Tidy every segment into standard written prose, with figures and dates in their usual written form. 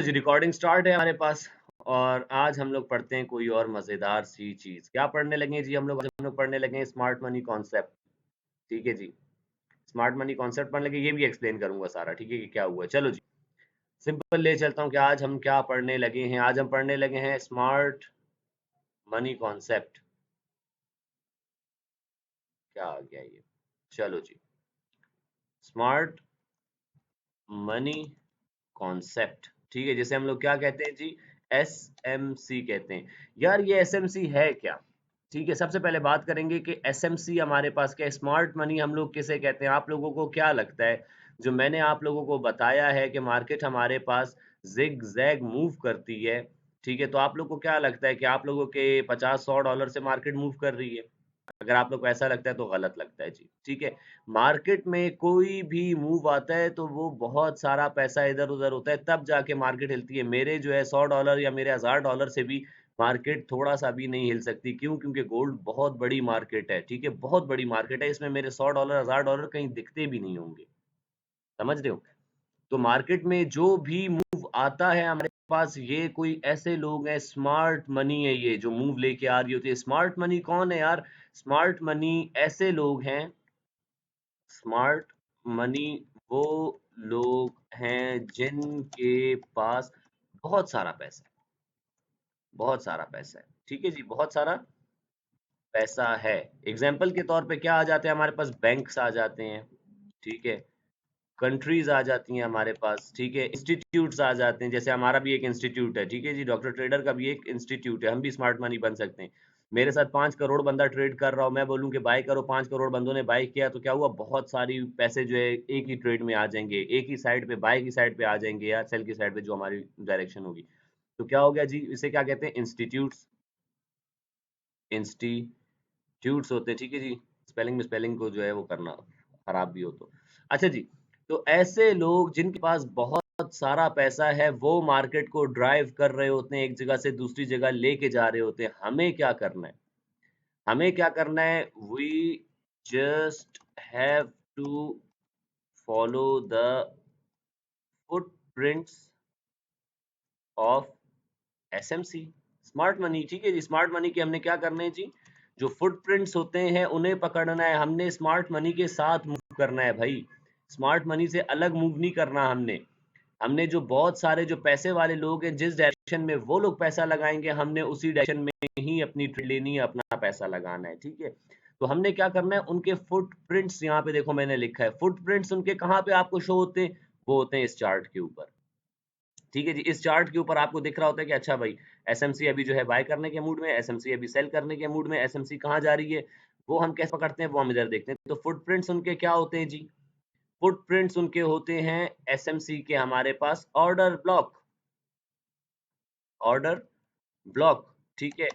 जी recording start है हमारे पास। और आज हम लोग पढ़ते हैं कोई और मजेदार सी चीज। क्या पढ़ने लगे जी? हम लोग पढ़ने लगे हैं स्मार्ट मनी कॉन्सेप्ट। ठीक है जी। स्मार्ट मनी कॉन्सेप्ट पढ़ने लगे, ये भी एक्सप्लेन करूंगा सारा, ठीक है कि क्या हुआ है। चलो जी, सिंपल ले चलता हूँ कि आज हम क्या पढ़ने लगे हैं। आज हम पढ़ने लगे हैं स्मार्ट मनी कॉन्सेप्ट। क्या आ गया ये? चलो जी, स्मार्ट मनी कॉन्सेप्ट। ठीक है, जैसे हम लोग क्या कहते हैं जी, एस एम सी कहते हैं। यार ये एस एम सी है क्या? ठीक है, सबसे पहले बात करेंगे कि एस एम सी हमारे पास क्या है। स्मार्ट मनी हम लोग किसे कहते हैं? आप लोगों को क्या लगता है? जो मैंने आप लोगों को बताया है कि मार्केट हमारे पास जिग जैग मूव करती है। ठीक है, तो आप लोग को क्या लगता है कि आप लोगों के 50-100 डॉलर से मार्केट मूव कर रही है? अगर आप लोग को ऐसा लगता है तो गलत लगता है जी। ठीक है, मार्केट में कोई भी मूव आता है तो वो बहुत सारा पैसा इधर उधर होता है, तब जाके मार्केट हिलती है। मेरे जो है 100 डॉलर या मेरे 1000 डॉलर से भी मार्केट थोड़ा सा भी नहीं हिल सकती। क्यों? क्योंकि गोल्ड बहुत बड़ी मार्केट है। ठीक है, बहुत बड़ी मार्केट है, इसमें मेरे 100 डॉलर 1000 डॉलर कहीं दिखते भी नहीं होंगे। समझ रहे हो? तो मार्केट में जो भी मूव आता है हमारे पास, ये कोई ऐसे लोग हैं, स्मार्ट मनी है ये जो मूव लेके आ रही होती है। स्मार्ट मनी कौन है यार? स्मार्ट मनी ऐसे लोग हैं, स्मार्ट मनी वो लोग हैं जिनके पास बहुत सारा पैसा है। बहुत सारा पैसा है, ठीक है जी, बहुत सारा पैसा है। एग्जाम्पल के तौर पे क्या आ जाते हैं हमारे पास? बैंक्स आ जाते हैं। ठीक है, कंट्रीज आ जाती हैं हमारे पास। ठीक है, इंस्टीट्यूट्स आ जाते हैं, जैसे हमारा भी एक इंस्टीट्यूट है। ठीक है जी, डॉक्टर ट्रेडर का भी एक इंस्टीट्यूट है, हम भी स्मार्ट मनी बन सकते हैं। मेरे साथ 5 करोड़ बंदा ट्रेड कर रहा हो, मैं बोलूं कि बाय करो, 5 करोड़ बंदों ने बाय किया, तो क्या हुआ? बहुत सारी पैसे जो है एक ही ट्रेड में आ जाएंगे, एक ही साइड पे, बाय की साइड पे आ जाएंगे या सेल की साइड पे, जो हमारी डायरेक्शन होगी। तो क्या हो गया जी? इसे क्या कहते हैं? इंस्टीट्यूट्स। इंस्टीट्यूट्स होते हैं। ठीक है जी, स्पेलिंग में स्पेलिंग को जो है वो करना खराब भी हो तो। अच्छा जी, तो ऐसे लोग जिनके पास बहुत सारा पैसा है, वो मार्केट को ड्राइव कर रहे होते हैं, एक जगह से दूसरी जगह लेके जा रहे होते हैं। हमें क्या करना है? हमें क्या करना है? We just have to follow the footprints of SMC, smart money. ठीक है जी, स्मार्ट मनी के हमने क्या करना है जी? जो फुटप्रिंट्स होते हैं उन्हें पकड़ना है हमने, स्मार्ट मनी के साथ मूव करना है भाई। स्मार्ट मनी से अलग मूव नहीं करना हमने। हमने जो बहुत सारे जो पैसे वाले लोग हैं, जिस डायरेक्शन में वो लोग पैसा लगाएंगे, हमने उसी डायरेक्शन में ही अपनी ट्रेड लेनी है, अपना पैसा लगाना है। ठीक है, तो हमने क्या करना है? उनके फुटप्रिंट्स, यहाँ पे देखो मैंने लिखा है, फुटप्रिंट्स उनके कहाँ पे आपको शो होते हैं? वो होते हैं इस चार्ट के ऊपर। ठीक है जी, इस चार्ट के ऊपर आपको दिख रहा होता है कि अच्छा भाई, एसएमसी अभी जो है बाय करने के मूड में, एसएमसी अभी सेल करने के मूड में, एसएमसी कहाँ जा रही है, वो हम कैसे पकड़ते हैं? वो हम इधर देखते हैं। तो फुटप्रिंट्स उनके क्या होते हैं जी? फुटप्रिंट्स उनके होते हैं एसएमसी के हमारे पास ऑर्डर ब्लॉक। ऑर्डर ब्लॉक, ठीक है।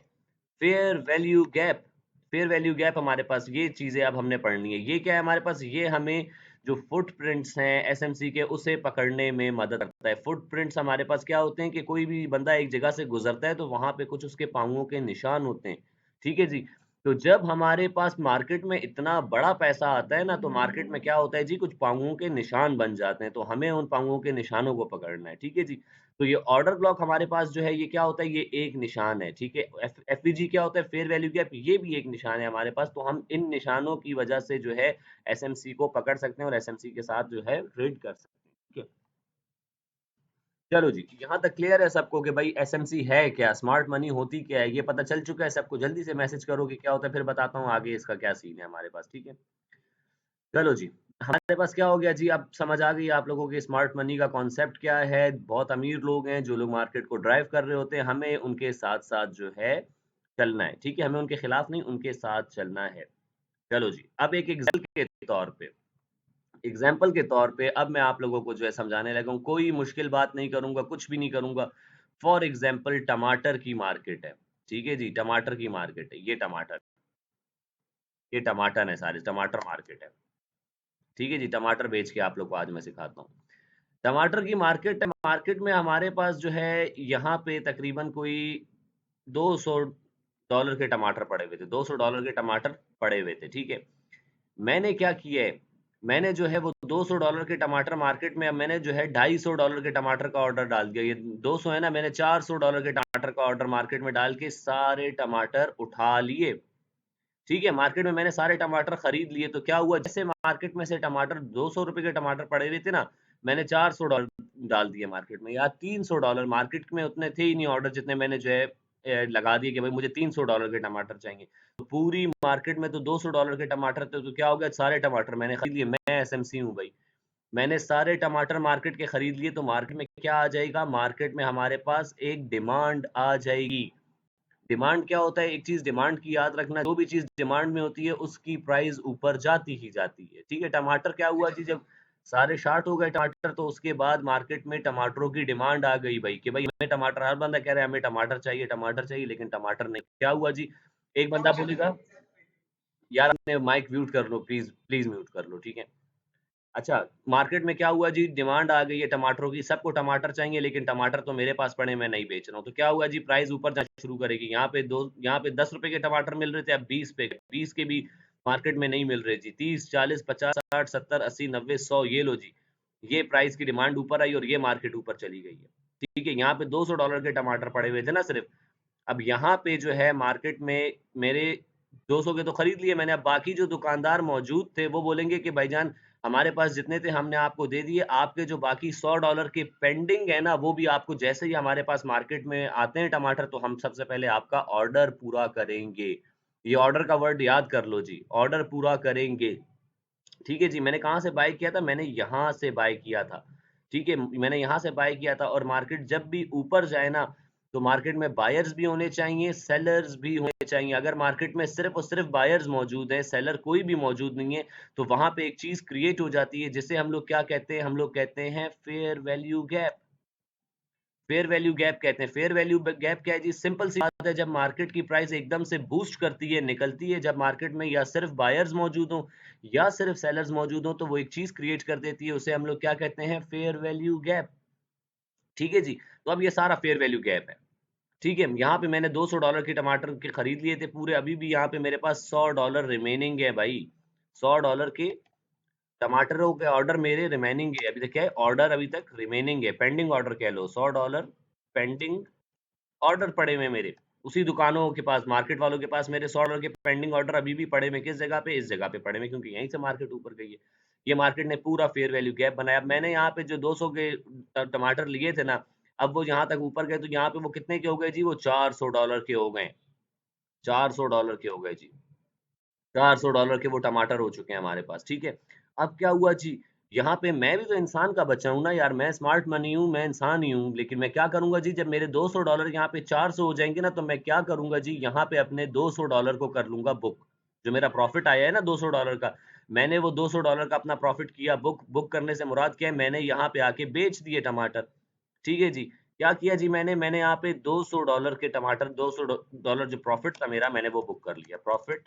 Fair value gap, fair value gap हमारे पास, ये चीजें अब हमने पढ़नी है। ये क्या है हमारे पास? ये हमें जो फुटप्रिंट्स हैं एसएमसी के, उसे पकड़ने में मदद करता है। फुटप्रिंट्स हमारे पास क्या होते हैं कि कोई भी बंदा एक जगह से गुजरता है तो वहां पे कुछ उसके पांवों के निशान होते हैं। ठीक है जी, तो जब हमारे पास मार्केट में इतना बड़ा पैसा आता है ना, तो मार्केट में क्या होता है जी? कुछ पांवों के निशान बन जाते हैं, तो हमें उन पांवों के निशानों को पकड़ना है। ठीक है जी, तो ये ऑर्डर ब्लॉक हमारे पास जो है, ये क्या होता है? ये एक निशान है। ठीक है, एफवीजी क्या होता है? फेयर वैल्यू गैप, ये भी एक निशान है हमारे पास। तो हम इन निशानों की वजह से जो है एसएमसी को पकड़ सकते हैं और एसएमसी के साथ जो है ट्रेड कर सकते हैं। ठीक है, चलो जी, यहाँ तक क्लियर है सबको कि भाई एसएमसी है क्या, स्मार्ट मनी होती क्या है, ये पता चल चुका है सबको? जल्दी से मैसेज करो कि क्या होता है, फिर बताता हूँ आगे इसका क्या सीन है हमारे पास। ठीक है, चलो जी, हमारे पास क्या हो गया जी? अब समझ आ गई आप लोगों के स्मार्ट मनी का कॉन्सेप्ट क्या है। बहुत अमीर लोग हैं जो लोग मार्केट को ड्राइव कर रहे होते हैं, हमें उनके साथ साथ जो है चलना है। ठीक है, हमें उनके खिलाफ नहीं, उनके साथ चलना है। चलो जी, अब एक एग्जाम्पल के तौर पे अब मैं आप लोगों को जो है समझाने लगा हूँ। कोई मुश्किल बात नहीं करूंगा, कुछ भी नहीं करूंगा। फॉर एग्जाम्पल, टमाटर की मार्केट है। ठीक है जी, टमाटर की मार्केट है, ये टमाटर है, सारे टमाटर मार्केट है। ठीक है जी, टमाटर बेच के आप लोग को आज मैं सिखाता हूँ। टमाटर की मार्केट है, मार्केट में हमारे पास जो है यहाँ पे तकरीबन कोई 200 डॉलर के टमाटर पड़े हुए थे, 200 डॉलर के टमाटर पड़े हुए थे। ठीक है, मैंने क्या किया है? मैंने जो है वो $200 के टमाटर मार्केट में, अब मैंने जो है $250 के टमाटर का ऑर्डर डाल दिया। ये 200 है ना, मैंने $400 के टमाटर का ऑर्डर मार्केट में डाल के सारे टमाटर उठा लिए। ठीक है, मार्केट में मैंने सारे टमाटर खरीद लिए, तो क्या हुआ, जैसे मार्केट में से टमाटर ₹200 के टमाटर पड़े हुए थे ना, मैंने $400 डाल दिए मार्केट में, या $300, मार्केट में उतने थे ही नहीं ऑर्डर जितने मैंने जो है लगा दिए कि भाई मुझे $300 के टमाटर चाहिए। तो पूरी मार्केट में तो $200 के टमाटर थे, तो क्या हो गया, सारे टमाटर मैंने खरीद लिए। मैं एसएमसी हूँ भाई, मैंने सारे टमाटर मार्केट के खरीद लिए, तो मार्केट में क्या आ जाएगा, मार्केट में हमारे पास एक डिमांड आ जाएगी। डिमांड क्या होता है, एक चीज डिमांड की याद रखना, जो भी चीज डिमांड में होती है उसकी प्राइस ऊपर जाती ही जाती है। ठीक है, टमाटर क्या हुआ जी, जब सारे शार्ट हो गए टमाटर, तो उसके बाद मार्केट में टमाटरों की डिमांड आ गई भाई, कि भाई हमें टमाटर, हर बंदा कह रहा है हमें टमाटर चाहिए, लेकिन टमाटर नहीं। क्या हुआ जी, एक बंदा बोलेगा, यार अपने माइक म्यूट कर लो प्लीज, प्लीज म्यूट कर लो, ठीक है। अच्छा, मार्केट में क्या हुआ जी, डिमांड आ गई है टमाटरों की, सबको टमाटर चाहिए, लेकिन टमाटर तो मेरे पास पड़े, मैं नहीं बेच रहा हूँ, तो क्या हुआ जी, प्राइस ऊपर जाना शुरू करेगी। यहाँ पे 10 रुपए के टमाटर मिल रहे थे, अब 20 पे, 20 के भी मार्केट में नहीं मिल रहे जी, 30, 40, 50, 60, 70, 80, 90, 100, ये लो जी, ये प्राइस की डिमांड ऊपर आई और ये मार्केट ऊपर चली गई है। ठीक है, यहाँ पे $200 के टमाटर पड़े हुए थे ना सिर्फ, अब यहाँ पे जो है मार्केट में मेरे 200 के तो खरीद लिए मैंने, अब बाकी जो दुकानदार मौजूद थे वो बोलेंगे कि भाईजान हमारे पास जितने थे हमने आपको दे दिए, आपके जो बाकी $100 के पेंडिंग है ना, वो भी आपको जैसे ही हमारे पास मार्केट में आते हैं टमाटर, तो हम सबसे पहले आपका ऑर्डर पूरा करेंगे। ये ऑर्डर का वर्ड याद कर लो जी, ऑर्डर पूरा करेंगे। ठीक है जी, मैंने कहाँ से बाय किया था, मैंने यहाँ से बाय किया था। ठीक है, मैंने यहाँ से बाय किया था, और मार्केट जब भी ऊपर जाए ना, तो मार्केट में बायर्स भी होने चाहिए, सेलर्स भी होने चाहिए। अगर मार्केट में सिर्फ और सिर्फ बायर्स मौजूद है, सेलर कोई भी मौजूद नहीं है, तो वहां पे एक चीज क्रिएट हो जाती है, जिसे हम लोग क्या कहते हैं, हम लोग कहते हैं fair value gap. Fair value gap कहते हैं। फेयर वैल्यू गैप क्या है जी, सिंपल सी बात है, जब मार्केट की प्राइस एकदम से बूस्ट करती है, निकलती है, जब मार्केट में या सिर्फ बायर्स मौजूद हो या सिर्फ सेलर्स मौजूद हो, तो वो एक चीज क्रिएट कर देती है, उसे हम लोग क्या कहते हैं, फेयर वैल्यू गैप। ठीक है जी, तो अब ये सारा फेयर वैल्यू गैप है। ठीक है, यहाँ पे मैंने $200 के टमाटर के खरीद लिए थे पूरे, अभी भी यहाँ पे मेरे पास $100 रिमेनिंग है भाई, $100 के टमाटरों के ऑर्डर मेरे रिमेनिंग है, अभी तक क्या है, ऑर्डर अभी तक रिमेनिंग है, पेंडिंग ऑर्डर कह लो, $100 पेंडिंग ऑर्डर पड़े हुए मेरे, उसी दुकानों के पास, मार्केट वालों के पास मेरे $100 के पेंडिंग ऑर्डर अभी भी पड़े हुए, किस जगह पे, इस जगह पे पड़े हुए, क्योंकि यहीं से मार्केट ऊपर गई है। ये मार्केट ने पूरा फेयर वैल्यू गैप बनाया। अब मैंने यहाँ पे जो 200 के टमाटर लिए थे ना, अब वो यहाँ तक ऊपर गए, तो यहाँ पे वो कितने के हो गए जी, वो $400 के हो गए, $400 के हो गए जी, $400 के वो टमाटर हो चुके हैं हमारे पास। ठीक है, अब क्या हुआ जी, यहाँ पे मैं भी तो इंसान का बच्चा हूँ ना यार, मैं स्मार्ट मनी हूँ, मैं इंसान ही हूँ, लेकिन मैं क्या करूंगा जी, जब मेरे $200 यहाँ पे 400 हो जाएंगे ना, तो मैं क्या करूंगा जी, यहाँ पे अपने $200 को कर लूंगा बुक। जो मेरा प्रॉफिट आया है ना $200 का, मैंने वो $200 का अपना प्रॉफिट किया बुक। बुक करने से मुराद क्या है, मैंने यहाँ पे आके बेच दिए टमाटर। ठीक है जी, क्या किया जी, मैंने यहाँ पे $200 के टमाटर, $200 जो प्रॉफिट था मेरा, मैंने वो बुक कर लिया, प्रॉफिट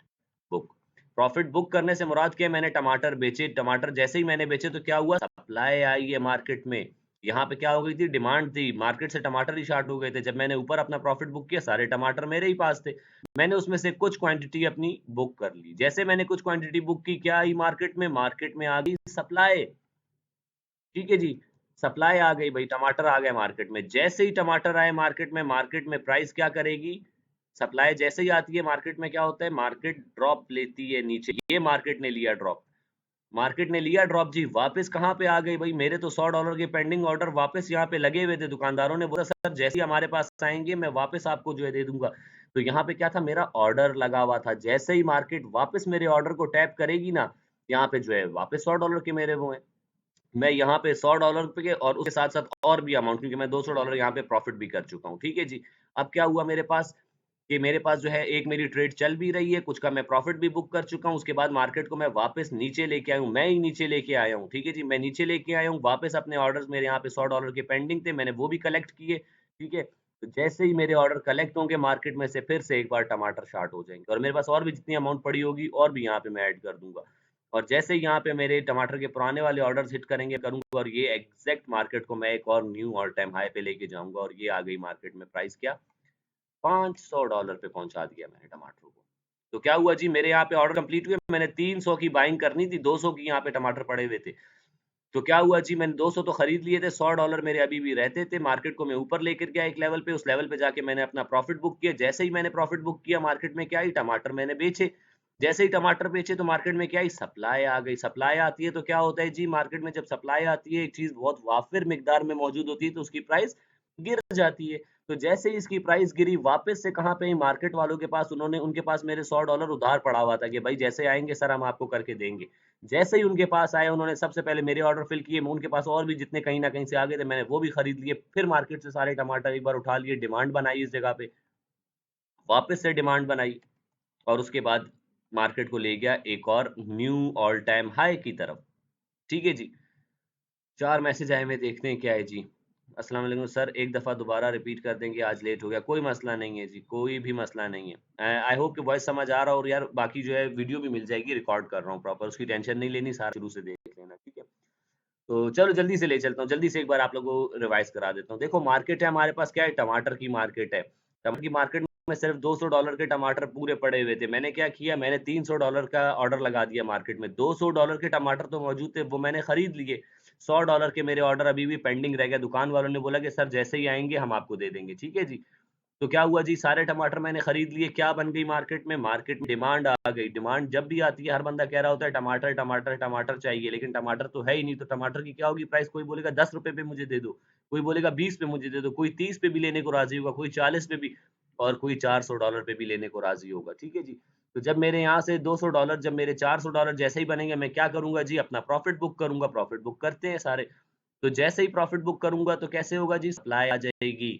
बुक। प्रॉफिट बुक करने से मुराद क्या है, मैंने टमाटर बेचे, टमाटर जैसे ही मैंने बेचे, तो क्या हुआ, सप्लाई आई है मार्केट में। यहाँ पे क्या हो गई थी, डिमांड थी, मार्केट से टमाटर ही शार्ट हो गए थे, जब मैंने ऊपर अपना प्रॉफिट बुक किया, सारे टमाटर मेरे ही पास थे, मैंने उसमें से कुछ क्वांटिटी अपनी बुक कर ली। जैसे मैंने कुछ क्वांटिटी बुक की, क्या आई मार्केट में आ गई सप्लाई। ठीक है जी, सप्लाई आ गई भाई, टमाटर आ गए मार्केट में, जैसे ही टमाटर आए मार्केट में प्राइस क्या करेगी, सप्लाई जैसे ही आती है मार्केट में, क्या होता है, मार्केट ड्रॉप लेती है नीचे, ये मार्केट ने लिया ड्रॉप, मार्केट ने लिया ड्रॉप जी, वापस कहाँ पे आ गई भाई, मेरे तो $100 के पेंडिंग ऑर्डर वापस यहाँ पे लगे हुए थे, दुकानदारों ने बोला सर जैसे ही हमारे पास आएंगे मैं वापस आपको जो है दे दूंगा। तो यहाँ पे क्या था, मेरा ऑर्डर लगा हुआ था, जैसे ही मार्केट वापस मेरे ऑर्डर को टैप करेगी ना, यहाँ पे जो है वापस $100 के मेरे वो हैं, मैं यहाँ पे $100 के और उसके साथ-साथ और भी अमाउंट, क्योंकि मैं $200 यहाँ पे प्रॉफिट भी कर चुका हूँ। ठीक है जी। अब क्या हुआ मेरे पास, कि मेरे पास जो है एक मेरी ट्रेड चल भी रही है, कुछ का मैं प्रॉफिट भी बुक कर चुका हूँ, उसके बाद मार्केट को मैं वापस नीचे लेके आया हूँ, मैं ही नीचे लेके आया हूँ। ठीक है जी, मैं नीचे लेके आया हूँ, वापस अपने ऑर्डर्स मेरे यहाँ पे $100 के पेंडिंग थे, मैंने वो भी कलेक्ट किए। ठीक है? तो जैसे ही मेरे ऑर्डर कलेक्ट होंगे मार्केट में से, फिर से एक बार टमाटर स्टार्ट हो जाएँगे, और मेरे पास और भी जितनी अमाउंट पड़ी होगी और भी यहाँ पे मैं ऐड कर दूँगा। और जैसे ही यहाँ पे मेरे टमाटर के पुराने वाले ऑर्डर्स हिट करूँगा, और ये एग्ज़ैक्ट मार्केट को मैं एक और न्यू ऑल टाइम हाई पे लेके जाऊँगा, और ये आ गई मार्केट में प्राइस क्या, $500 पे पहुँचा दिया मैंने टमाटर को। तो क्या हुआ जी, मेरे यहाँ पे ऑर्डर कंप्लीट हुए, मैंने 300 की बाइंग करनी थी, 200 की यहाँ पे टमाटर पड़े हुए थे। तो क्या हुआ जी, मैंने 200 तो खरीद लिए थे, $100 मेरे अभी भी रहते थे। मार्केट को मैं ऊपर लेकर गया एक लेवल पे, उस लेवल पे जाके मैंने अपना प्रॉफिट बुक किया। जैसे ही मैंने प्रॉफिट बुक किया, मार्केट में क्या आई, टमाटर मैंने बेचे। जैसे ही टमाटर बेचे तो मार्केट में क्या आई, सप्लाई आ गई। सप्लाई आती है तो क्या होता है जी, मार्केट में जब सप्लाई आती है, एक चीज़ बहुत वाफिर मिकदार में मौजूद होती है तो उसकी प्राइस गिर जाती है। तो जैसे ही इसकी प्राइस गिरी, वापस से कहाँ पे, मार्केट वालों के पास, उनके पास मेरे $100 उधार पड़ा हुआ था कि भाई जैसे आएँगे सर हम आपको करके देंगे। जैसे ही उनके पास आए, उन्होंने सबसे पहले मेरे ऑर्डर फिल किए, उनके पास और भी जितने कहीं न कहीं से आ गए थे, मैंने वो भी खरीद लिए। फिर मार्केट से सारे टमाटर एक बार उठा लिए, डिमांड बनाई इस जगह पे, वापस से डिमांड बनाई और उसके बाद मार्केट को ले गया एक और न्यू ऑल टाइम हाई की तरफ। ठीक है जी। 4 मैसेज आए हुए, देखते हैं क्या है जी। अस्सलाम वालेकुम सर, एक दफ़ा दोबारा रिपीट कर देंगे, आज लेट हो गया। कोई मसला नहीं है जी, कोई भी मसला नहीं है। आई होप कि वॉइस समझ आ रहा हो, और यार बाकी जो है वीडियो भी मिल जाएगी, रिकॉर्ड कर रहा हूँ प्रॉपर, उसकी टेंशन नहीं लेनी, सारा शुरू से देख लेना, ठीक है? तो चलो जल्दी से ले चलता हूँ, जल्दी से एक बार आप लोगों को रिवाइज़ करा देता हूँ। देखो मार्केट है हमारे पास, क्या है, टमाटर की मार्केट है। टमाटर की मार्केट में सिर्फ़ $200 के टमाटर पूरे पड़े हुए थे। मैंने क्या किया, मैंने $300 का ऑर्डर लगा दिया मार्केट में। $200 के टमाटर तो मौजूद थे, वो मैंने खरीद लिए। $100 के मेरे ऑर्डर अभी भी पेंडिंग रह गए। दुकान वालों ने बोला कि सर जैसे ही आएँगे हम आपको दे देंगे, ठीक है जी। तो क्या हुआ जी, सारे टमाटर मैंने खरीद लिए। क्या बन गई मार्केट में डिमांड आ गई। डिमांड जब भी आती है, हर बंदा कह रहा होता है टमाटर, टमाटर, टमाटर चाहिए, लेकिन टमाटर तो है ही नहीं। तो टमाटर की क्या होगी प्राइस, कोई बोलेगा ₹10 पे मुझे दे दो, कोई बोलेगा 20 पे मुझे दे दो, कोई 30 पे भी लेने को राज़ी होगा, कोई 40 पे भी, और कोई $400 पे भी लेने को राज़ी होगा, ठीक है जी। तो जब मेरे यहाँ से $200, जब मेरे $400 जैसे ही बनेंगे, मैं क्या करूँगा जी, अपना प्रॉफिट बुक करूँगा। प्रॉफिट बुक करते हैं सारे। तो जैसे ही प्रॉफिट बुक करूँगा तो कैसे होगा जी, सप्लाई आ जाएगी।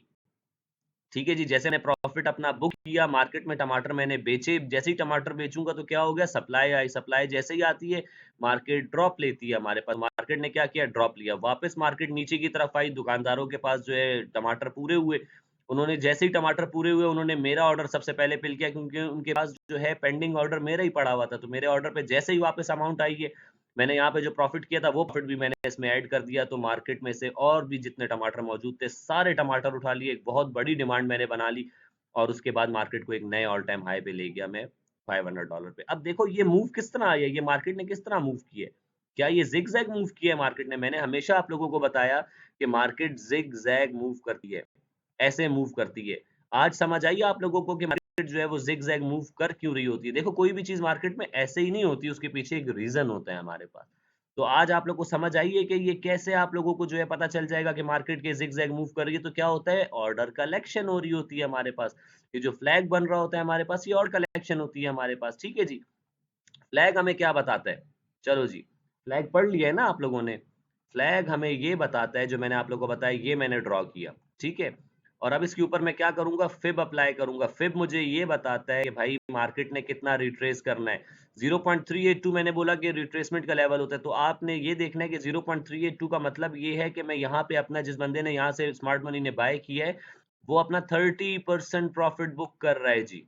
ठीक है जी, जैसे मैंने प्रॉफ़िट अपना बुक किया, मार्केट में टमाटर मैंने बेचे, जैसे ही टमाटर बेचूँगा तो क्या हो गया, सप्लाई आई, सप्लाई जैसे ही आती है, मार्केट ड्रॉप लेती है हमारे पास। मार्केट ने क्या किया, ड्रॉप लिया, वापस मार्केट नीचे की तरफ आई, दुकानदारों के पास जो है टमाटर पूरे हुए। उन्होंने जैसे ही टमाटर पूरे हुए, उन्होंने मेरा ऑर्डर सबसे पहले फ़िल किया, क्योंकि उनके पास जो है पेंडिंग ऑर्डर मेरा ही पड़ा हुआ था। तो मेरे ऑर्डर पे जैसे ही वापस अमाउंट आई है, मैंने यहाँ पे जो प्रॉफ़िट किया था, वो प्रॉफ़िट भी मैंने इसमें ऐड कर दिया। तो मार्केट में से और भी जितने टमाटर मौजूद थे, सारे टमाटर उठा लिए। एक बहुत बड़ी डिमांड मैंने बना ली और उसके बाद मार्केट को एक नए ऑल टाइम हाई पे ले गया मैं, $500 पे। अब देखो ये मूव किस तरह आई है, ये मार्केट ने किस तरह मूव की है। क्या ये ज़िग-ज़ैग मूव किया है मार्केट ने? मैंने हमेशा आप लोगों को बताया कि मार्केट ज़िग-ज़ैग मूव करती है, ऐसे मूव करती है। आज समझ आई आप लोगों को कि मार्केट जो है वो ज़िग-ज़ैग मूव कर क्यों रही होती है। देखो कोई भी चीज़ मार्केट में ऐसे ही नहीं होती, उसके पीछे एक रीज़न होता है हमारे पास। तो आज आप लोग को समझ आई है कि ये कैसे आप लोगों को जो है पता चल जाएगा कि मार्केट के ज़िग-ज़ैग मूव कर रही है, तो क्या होता है, ऑर्डर कलेक्शन हो रही होती है हमारे पास। ये जो फ्लैग बन रहा होता है हमारे पास, ये और कलेक्शन होती है हमारे पास, ठीक है जी। फ्लैग हमें क्या बताता है? चलो जी, फ्लैग पढ़ लिया है ना आप लोगों ने? फ्लैग हमें ये बताता है, जो मैंने आप लोगों को बताया, ये मैंने ड्रॉ किया, ठीक है? और अब इसके ऊपर मैं क्या करूँगा, फिब अप्लाई करूँगा। फिब मुझे ये बताता है कि भाई मार्केट ने कितना रिट्रेस करना है। 0.382 मैंने बोला कि रिट्रेसमेंट का लेवल होता है, तो आपने ये देखना है कि 0.382 का मतलब ये है कि मैं यहाँ पे अपना, जिस बंदे ने यहाँ से स्मार्ट मनी ने बाय किया है, वो अपना 30% प्रॉफिट बुक कर रहा है जी।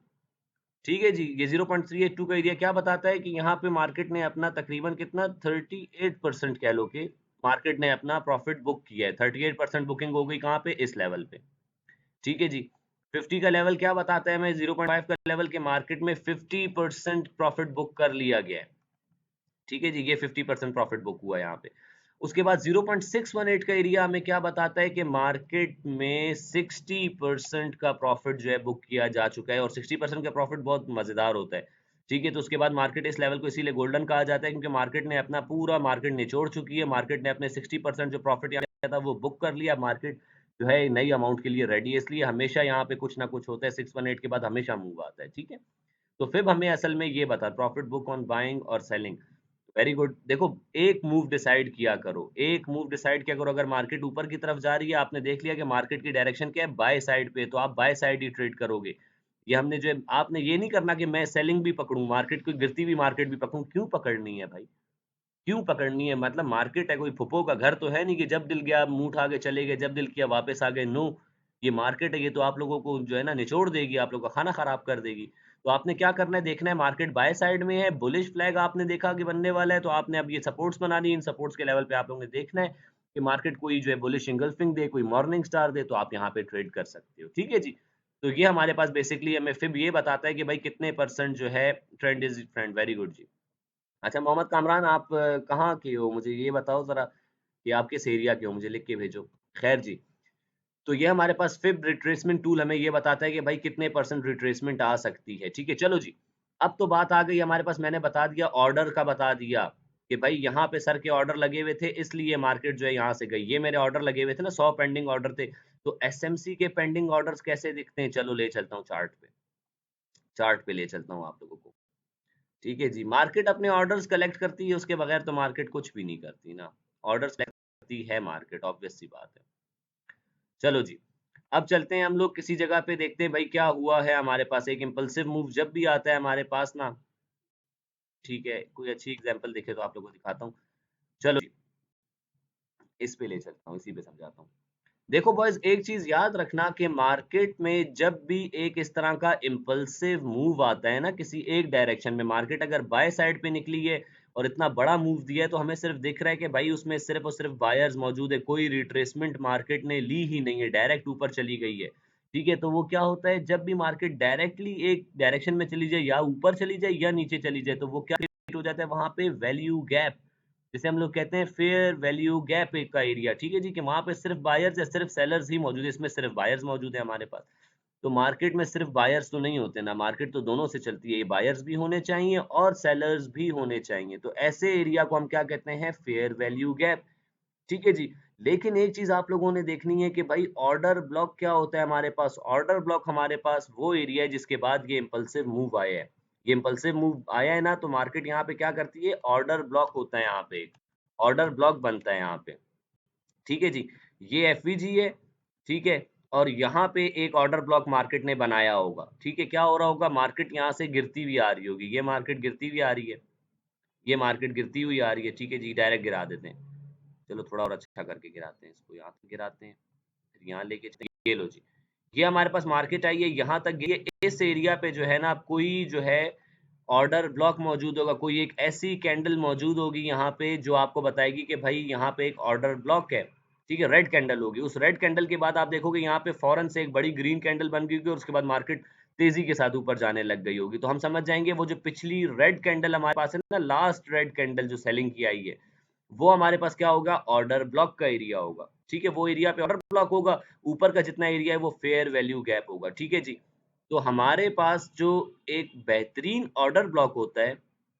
ठीक है जी, ये 0.382 का एरिया क्या बताता है कि यहाँ पे मार्केट ने अपना तकरीबन कितना, 38% कह लो कि मार्केट ने अपना प्रॉफिट बुक किया है। 38% बुकिंग हो गई कहाँ पे, इस लेवल पे। ठीक है जी। 50 का लेवल क्या बताता है हमें, 0.5 का लेवल के मार्केट में 50% प्रॉफिट बुक कर लिया गया है। ठीक है जी, ये 50% प्रॉफिट बुक हुआ यहाँ पे। उसके बाद 0.618 का एरिया हमें क्या बताता है कि मार्केट में 60% का प्रॉफिट जो है बुक किया जा चुका है, और 60% का प्रॉफिट बहुत मज़ेदार होता है। ठीक है, तो उसके बाद मार्केट इस लेवल को इसीलिए गोल्डन कहा जाता है, क्योंकि मार्केट ने अपना पूरा मार्केट निचोड़ चुकी है। मार्केट ने अपने 60% जो प्रॉफिट यहाँ किया था वो बुक कर लिया। मार्केट जो है नई अमाउंट के लिए रेडी है, इसलिए हमेशा यहाँ पे कुछ ना कुछ होता है। 618 के बाद हमेशा मूव आता है, ठीक है? तो फिर हमें असल में ये बता, प्रॉफिट बुक ऑन बाइंग और सेलिंग। Very good. देखो एक मूव डिसाइड किया करो, एक मूव डिसाइड किया करो। अगर मार्केट ऊपर की तरफ जा रही है, आपने देख लिया कि मार्केट की डायरेक्शन क्या है, बाय साइड पे, तो आप बाय साइड ही ट्रेड करोगे। ये हमने जो है, आपने ये नहीं करना कि मैं सेलिंग भी पकड़ूं, मार्केट को गिरती हुई मार्केट भी पकड़ूं। क्यों पकड़नी है भाई, क्यों पकड़नी है? मतलब मार्केट है, कोई फुप्पो का घर तो है नहीं कि जब दिल गया मुंह उठा के चले गए, जब दिल किया वापस आ गए। नो, ये मार्केट है, ये तो आप लोगों को जो है ना निचोड़ देगी, आप लोगों का खाना खराब कर देगी। तो आपने क्या करना है, देखना है मार्केट बाय साइड में है, बुलिश फ्लैग आपने देखा कि बनने वाला है, तो आपने अब ये सपोर्ट्स बनानी, इन सपोर्ट्स के लेवल पे आप लोगों ने देखना है कि मार्केट कोई जो है बुलिश इंगल्फिंग दे, कोई मॉर्निंग स्टार दे, तो आप यहाँ पे ट्रेड कर सकते हो। ठीक है जी। तो ये हमारे पास बेसिकली हमें फिब ये बताता है कि भाई कितने परसेंट जो है trend is trend. Very good जी। अच्छा मोहम्मद कामरान, आप कहाँ के हो, मुझे ये बताओ जरा कि आप किस एरिया के हो, मुझे लिख के भेजो। खैर जी, तो ये हमारे पास फिब रिट्रेसमेंट टूल हमें ये बताता है कि भाई कितने परसेंट रिट्रेसमेंट आ सकती है। ठीक है, चलो जी। अब तो बात आ गई हमारे पास, मैंने बता दिया ऑर्डर का, बता दिया कि भाई यहाँ पे सर के ऑर्डर लगे हुए थे इसलिए मार्केट जो है यहाँ से गई। ये मेरे ऑर्डर लगे हुए थे ना, 100 पेंडिंग ऑर्डर थे। तो एसएमसी के पेंडिंग ऑर्डर्स कैसे दिखते हैं, चलो ले चलता हूँ चार्ट पे। चार्ट पे ले चलता हूँ आप लोगों को। ठीक है जी, मार्केट अपने ऑर्डर्स कलेक्ट करती है, उसके बगैर तो मार्केट कुछ भी नहीं करती ना। ऑर्डर्स कलेक्ट करती है मार्केट, ऑब्वियस सी बात है। चलो जी, अब चलते हैं हम लोग किसी जगह पे, देखते हैं भाई क्या हुआ है हमारे पास। एक इम्पल्सिव मूव जब भी आता है हमारे पास ना, ठीक है, कोई अच्छी एग्जांपल देखे तो आप लोगों को दिखाता हूँ। चलो जी, इस पे ले चलता हूँ, इसी पे समझाता हूँ। देखो बॉयज, एक चीज याद रखना कि मार्केट में जब भी एक इस तरह का इम्पल्सिव मूव आता है ना किसी एक डायरेक्शन में, मार्केट अगर बाय साइड पे निकली है और इतना बड़ा मूव दिया है, तो हमें सिर्फ दिख रहा है कि भाई उसमें सिर्फ और सिर्फ बायर्स मौजूद है, कोई रिट्रेसमेंट मार्केट ने ली ही नहीं है, डायरेक्ट ऊपर चली गई है। ठीक है, तो वो क्या होता है, जब भी मार्केट डायरेक्टली एक डायरेक्शन में चली जाए, या ऊपर चली जाए या नीचे चली जाए, तो वो क्या हो जाता है वहां पे, वैल्यू गैप, जिसे हम लोग कहते हैं फेयर वैल्यू गैप एक का एरिया। ठीक है जी, कि वहां पे सिर्फ बायर्स या सिर्फ सेलर्स ही मौजूद है, इसमें सिर्फ बायर्स मौजूद है हमारे पास। तो मार्केट में सिर्फ बायर्स तो नहीं होते ना, मार्केट तो दोनों से चलती है, ये बायर्स भी होने चाहिए और सेलर्स भी होने चाहिए। तो ऐसे एरिया को हम क्या कहते हैं, फेयर वैल्यू गैप। ठीक है जी। लेकिन एक चीज आप लोगों ने देखनी है कि भाई ऑर्डर ब्लॉक क्या होता है हमारे पास। ऑर्डर ब्लॉक हमारे पास वो एरिया है जिसके बाद ये इम्पल्सिव मूव आया है। ये इम्पल्सिव मूव आया है ना, तो मार्केट यहाँ पे क्या करती है, ऑर्डर ब्लॉक होता है यहाँ पे, ऑर्डर ब्लॉक बनता है यहाँ पे। ठीक है जी, ये एफवीजी है। ठीक है, और यहाँ पे एक ऑर्डर ब्लॉक मार्केट ने बनाया होगा। ठीक है, क्या हो रहा होगा, मार्केट यहाँ से गिरती हुई आ रही होगी, ये मार्केट गिरती हुई आ रही है, ये मार्केट गिरती हुई आ रही है। ठीक है जी, डायरेक्ट गिरा देते हैं। चलो थोड़ा और अच्छा करके गिराते हैं इसको, यहाँ तक गिराते हैं, फिर यहाँ लेके ये लो जी, ये हमारे पास मार्केट आई है, यहाँ तक गई है। इस एरिया पे जो है ना, कोई जो है ऑर्डर ब्लॉक मौजूद होगा, कोई एक ऐसी कैंडल मौजूद होगी यहाँ पे जो आपको बताएगी कि भाई यहाँ पे एक ऑर्डर ब्लॉक है। ठीक है, रेड कैंडल होगी। उस रेड कैंडल के बाद आप देखोगे यहाँ पे फौरन से एक बड़ी ग्रीन कैंडल बन गई होगी, और उसके बाद मार्केट तेजी के साथ ऊपर जाने लग गई होगी। तो हम समझ जाएंगे वो जो पिछली रेड कैंडल हमारे पास है ना, लास्ट रेड कैंडल जो सेलिंग की आई है, वो हमारे पास क्या होगा, ऑर्डर ब्लॉक का एरिया होगा। ठीक है, वो एरिया पे ऑर्डर ब्लॉक होगा, ऊपर का जितना एरिया है वो फेयर वैल्यू गैप होगा। ठीक है जी, तो हमारे पास जो एक बेहतरीन ऑर्डर ब्लॉक होता है,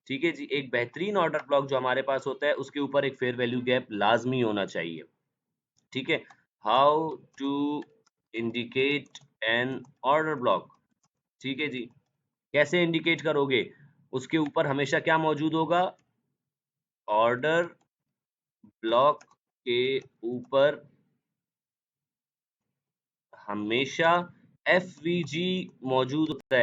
ठीक है जी, एक बेहतरीन ऑर्डर ब्लॉक जो हमारे पास होता है, उसके ऊपर एक फेयर वैल्यू गैप लाजमी होना चाहिए। ठीक है, how to indicate an order block. ठीक है जी, कैसे इंडिकेट करोगे, उसके ऊपर हमेशा क्या मौजूद होगा, ऑर्डर ब्लॉक के ऊपर हमेशा एफवीजी मौजूद होता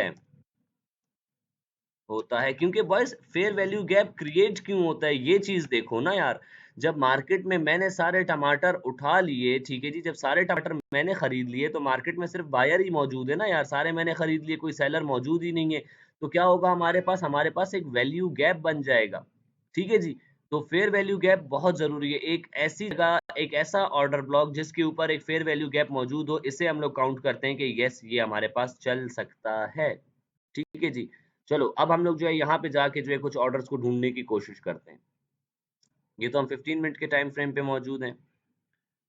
है। क्योंकि boys fair value gap create क्यों होता है, ये चीज देखो ना यार। जब मार्केट में मैंने सारे टमाटर उठा लिए, ठीक है जी, जब सारे टमाटर मैंने खरीद लिए, तो मार्केट में सिर्फ बायर ही मौजूद है ना यार, सारे मैंने खरीद लिए, कोई सेलर मौजूद ही नहीं है। तो क्या होगा हमारे पास एक वैल्यू गैप बन जाएगा। ठीक है जी, तो फेयर वैल्यू गैप बहुत जरूरी है। एक ऐसी जगह, एक ऐसा ऑर्डर ब्लॉक जिसके ऊपर एक फेयर वैल्यू गैप मौजूद हो, इसे हम लोग काउंट करते हैं कि यस ये हमारे पास चल सकता है। ठीक है जी, चलो अब हम लोग जो है यहाँ पे जाके जो है कुछ ऑर्डर्स को ढूंढने की कोशिश करते हैं। ये तो हम 15 मिनट के टाइम फ्रेम पे मौजूद हैं,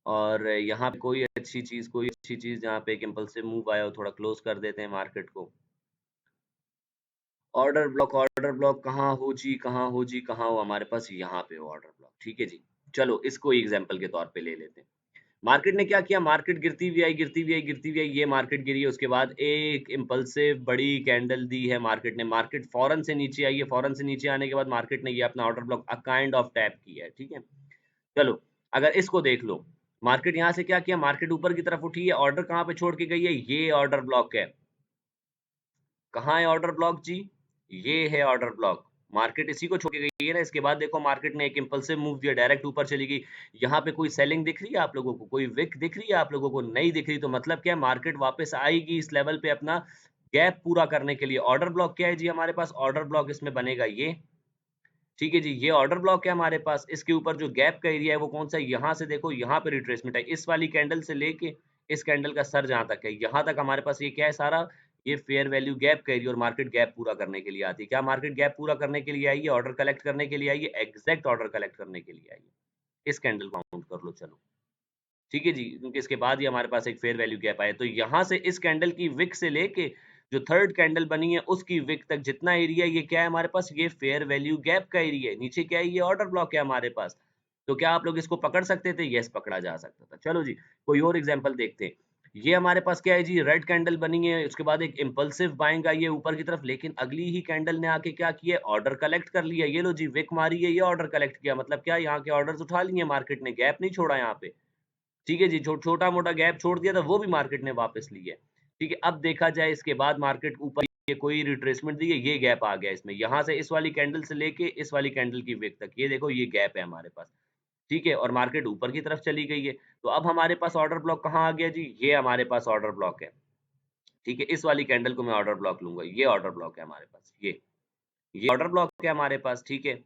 और यहाँ पे कोई अच्छी चीज जहाँ पे एक इम्पल्सिव मूव आया हो, थोड़ा क्लोज कर देते हैं मार्केट को। ऑर्डर ब्लॉक कहाँ हो जी, कहाँ हो जी, कहाँ हो, हमारे पास यहाँ पे हो ऑर्डर ब्लॉक। ठीक है जी, चलो इसको एग्जाम्पल के तौर पे ले लेते हैं। मार्केट ने क्या किया, मार्केट गिरती हुई आई, गिरती हुई आई, गिरती हुई आई, ये मार्केट गिरी है, उसके बाद एक इम्पल्सिव बड़ी कैंडल दी है मार्केट ने, मार्केट फौरन से नीचे आई है, फौरन से नीचे आने के बाद मार्केट ने ये अपना order block a kind of tap किया है। ठीक है, चलो अगर इसको देख लो, मार्केट यहाँ से क्या किया, मार्केट ऊपर की तरफ उठी है, ऑर्डर कहाँ पे छोड़ के गई है, ये ऑर्डर ब्लॉक है। कहाँ है ऑर्डर ब्लॉक जी, ये है ऑर्डर ब्लॉक, मार्केट इसी को छोड़ के गई है ना। इसके बाद देखो मार्केट ने एक इम्पल्सिव मूव दिया, डायरेक्ट ऊपर चली गई। यहाँ पे कोई सेलिंग दिख रही है आप लोगों को, कोई विक दिख रही है आप लोगों को, नहीं दिख रही। तो मतलब क्या है, मार्केट वापस आएगी इस लेवल पे अपना गैप पूरा करने के लिए। ऑर्डर ब्लॉक क्या है जी हमारे पास, ऑर्डर ब्लॉक इसमें बनेगा ये। ठीक है जी, ये ऑर्डर ब्लॉक है हमारे पास, इसके ऊपर जो गैप का एरिया है वो कौन सा है, यहाँ से देखो, यहाँ पे रिट्रेसमेंट है, इस वाली कैंडल से लेके इस कैंडल का सर जहां तक है, यहाँ तक हमारे पास ये क्या है सारा, ये फेयर वैल्यू गैप का एरिया और मार्केट गैप पूरा करने के लिए आती है। क्या मार्केट गैप पूरा करने के लिए आई है? ऑर्डर कलेक्ट करने के लिए आई है, एग्जैक्ट ऑर्डर कलेक्ट करने के लिए आई है। इस कैंडल को काउंट कर लो चलो, ठीक है जी, क्योंकि इसके बाद ही हमारे पास एक फेयर वैल्यू गैप आया। तो यहाँ से इस कैंडल की विक से लेके जो थर्ड कैंडल बनी है उसकी विक तक जितना एरिया, ये क्या है हमारे पास, ये फेयर वैल्यू गैप का एरिया है। नीचे क्या है, ये ऑर्डर ब्लॉक है हमारे पास। तो क्या आप लोग इसको पकड़ सकते थे? यस, पकड़ा जा सकता था। चलो जी, कोई और एग्जांपल देखते हैं। ये हमारे पास क्या है जी, रेड कैंडल बनी है, उसके बाद एक इम्पल्सिव बाइंग आई है ऊपर की तरफ, लेकिन अगली ही कैंडल ने आके क्या किया, ऑर्डर कलेक्ट कर लिया। ये लो जी, विक मारी है, ये ऑर्डर कलेक्ट किया, मतलब क्या, यहाँ के ऑर्डर्स उठा लिए मार्केट ने, गैप नहीं छोड़ा यहाँ पे। ठीक है जी, छोटा-मोटा गैप छोड़ दिया था, वो भी मार्केट ने वापस लिया है। ठीक है, अब देखा जाए इसके बाद मार्केट ऊपर ये कोई रिट्रेसमेंट दी है, ये गैप आ गया इसमें। यहाँ से इस वाली कैंडल से लेके इस वाली कैंडल की विक तक, ये देखो ये गैप है हमारे पास। ठीक है, और मार्केट ऊपर की तरफ चली गई है। तो अब हमारे पास ऑर्डर ब्लॉक कहाँ आ गया जी? ये हमारे पास ऑर्डर ब्लॉक है। ठीक है, इस वाली कैंडल को मैं ऑर्डर ब्लॉक लूँगा, ये ऑर्डर ब्लॉक है हमारे पास, ये ऑर्डर ब्लॉक है हमारे पास, ठीक है।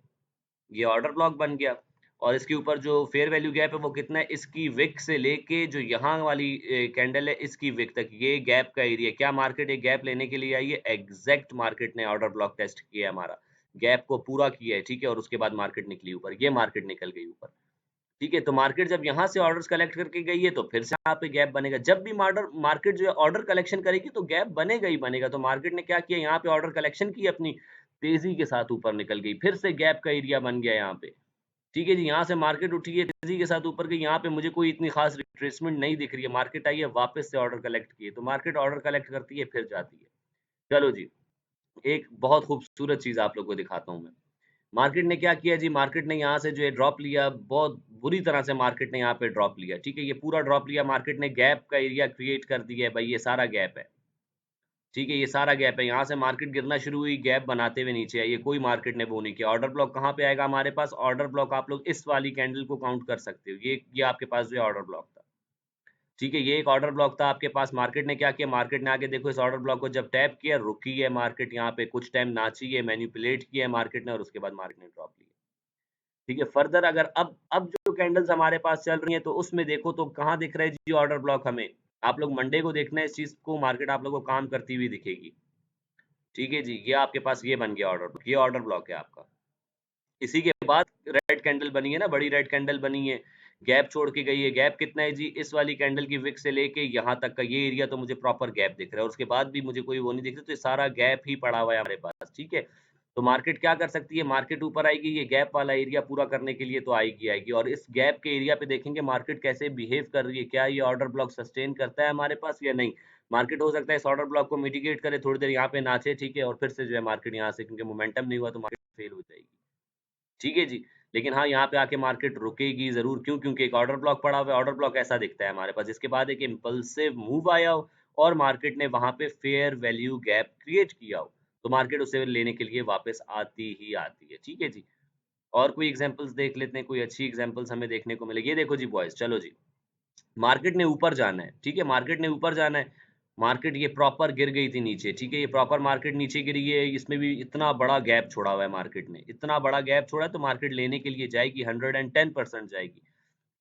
ये ऑर्डर ब्लॉक बन गया और इसके ऊपर जो फेयर वैल्यू गैप है वो कितना है, इसकी विक से लेके जो यहाँ वाली कैंडल है इसकी विक तक, ये गैप का एरिया। क्या मार्केट एक गैप लेने के लिए आई है? एग्जैक्ट मार्केट ने ऑर्डर ब्लॉक टेस्ट किया है हमारा, गैप को पूरा किया है, ठीक है, और उसके बाद मार्केट निकली ऊपर, ये मार्केट निकल गई ऊपर। ठीक है, तो मार्केट जब यहाँ से ऑर्डर्स कलेक्ट करके गई है तो फिर से यहाँ पे गैप बनेगा। जब भी मार्केट जो है ऑर्डर कलेक्शन करेगी तो गैप बनेगा ही बनेगा। तो मार्केट ने क्या किया, यहाँ पे ऑर्डर कलेक्शन की, अपनी तेजी के साथ ऊपर निकल गई, फिर से गैप का एरिया बन गया यहाँ पे। ठीक है जी, यहाँ से मार्केट उठी है तेजी के साथ ऊपर गई, यहाँ पे मुझे कोई इतनी खास रिट्रेसमेंट नहीं दिख रही है। मार्केट आई है, वापस से ऑर्डर कलेक्ट किए, तो मार्केट ऑर्डर कलेक्ट करती है फिर जाती है। चलो जी, एक बहुत खूबसूरत चीज आप लोग को दिखाता हूँ मैं। मार्केट ने क्या किया जी, मार्केट ने यहाँ से जो है ड्रॉप लिया, बहुत बुरी तरह से मार्केट ने यहाँ पे ड्रॉप लिया। ठीक है, ये पूरा ड्रॉप लिया मार्केट ने, गैप का एरिया क्रिएट कर दिया है भाई, ये सारा गैप है। ठीक है, ये सारा गैप है, यहाँ से मार्केट गिरना शुरू हुई, गैप बनाते हुए नीचे आई, ये कोई मार्केट ने वो नहीं किया। ऑर्डर ब्लॉक कहाँ पे आएगा हमारे पास? ऑर्डर ब्लॉक आप लोग इस वाली कैंडल को काउंट कर सकते हो, ये आपके पास जो है ऑर्डर ब्लॉक था। ठीक है, ये एक ऑर्डर ब्लॉक था आपके पास। मार्केट ने क्या किया, मार्केट ने आके देखो इस ऑर्डर ब्लॉक को जब टैप किया, रुकी है मार्केट यहाँ पे, कुछ टाइम नाची है, मैनिपुलेट किया है मार्केट ने, और उसके बाद मार्केट ने ड्रॉप लिया। ठीक है, फर्दर अगर अब जो कैंडल्स हमारे पास चल रही हैं तो उसमें देखो तो कहाँ दिख रहा है जी ऑर्डर ब्लॉक हमें? आप लोग मंडे को देखना है इस चीज को, मार्केट आप लोगों को काम करती हुई दिखेगी। ठीक है जी, ये आपके पास ये बन गया ऑर्डर ब्लॉक, ये ऑर्डर ब्लॉक है आपका। इसी के बाद रेड कैंडल बनी है ना, बड़ी रेड कैंडल बनी है, गैप छोड़ के गई है। गैप कितना है जी, इस वाली कैंडल की विक से लेके यहाँ तक का ये एरिया तो मुझे प्रॉपर गैप दिख रहा है, और उसके बाद भी मुझे कोई वो नहीं दिख रहा, तो ये सारा गैप ही पड़ा हुआ है हमारे पास। ठीक है, तो मार्केट क्या कर सकती है, मार्केट ऊपर आएगी, ये गैप वाला एरिया पूरा करने के लिए तो आएगी, और इस गैप के एरिया पे देखेंगे मार्केट कैसे बिहेव कर रही है, क्या ये ऑर्डर ब्लॉक सस्टेन करता है हमारे पास या नहीं। मार्केट हो सकता है इस ऑर्डर ब्लॉक को मिटिगेट करे, थोड़ी देर यहाँ पे नाचे, ठीक है, और फिर से जो है मार्केट यहाँ से, क्योंकि मोमेंटम नहीं हुआ तो मार्केट फेल हो जाएगी। ठीक है जी। लेकिन हाँ, यहाँ पे आके मार्केट रुकेगी ज़रूर, क्यों? क्योंकि एक ऑर्डर ब्लॉक पड़ा हुआ है, ऑर्डर ब्लॉक ऐसा दिखता है हमारे पास, जिसके बाद एक इम्पल्सिव मूव आया हो और मार्केट ने वहाँ पे फेयर वैल्यू गैप क्रिएट किया हो, तो मार्केट उसे लेने के लिए वापस आती ही आती है। ठीक है जी। और कोई एग्ज़ाम्पल्स देख लेते हैं, कोई अच्छी एग्ज़ाम्पल्स हमें देखने को मिले। ये देखो जी बॉयज़, चलो जी। मार्केट ने ऊपर जाना है, ठीक है, मार्केट ने ऊपर जाना है। मार्केट ये प्रॉपर गिर गई थी नीचे, ठीक है, ये प्रॉपर मार्केट नीचे गिरी है, इसमें भी इतना बड़ा गैप छोड़ा हुआ है मार्केट ने, इतना बड़ा गैप छोड़ा है, तो मार्केट लेने के लिए जाएगी, 110% जाएगी।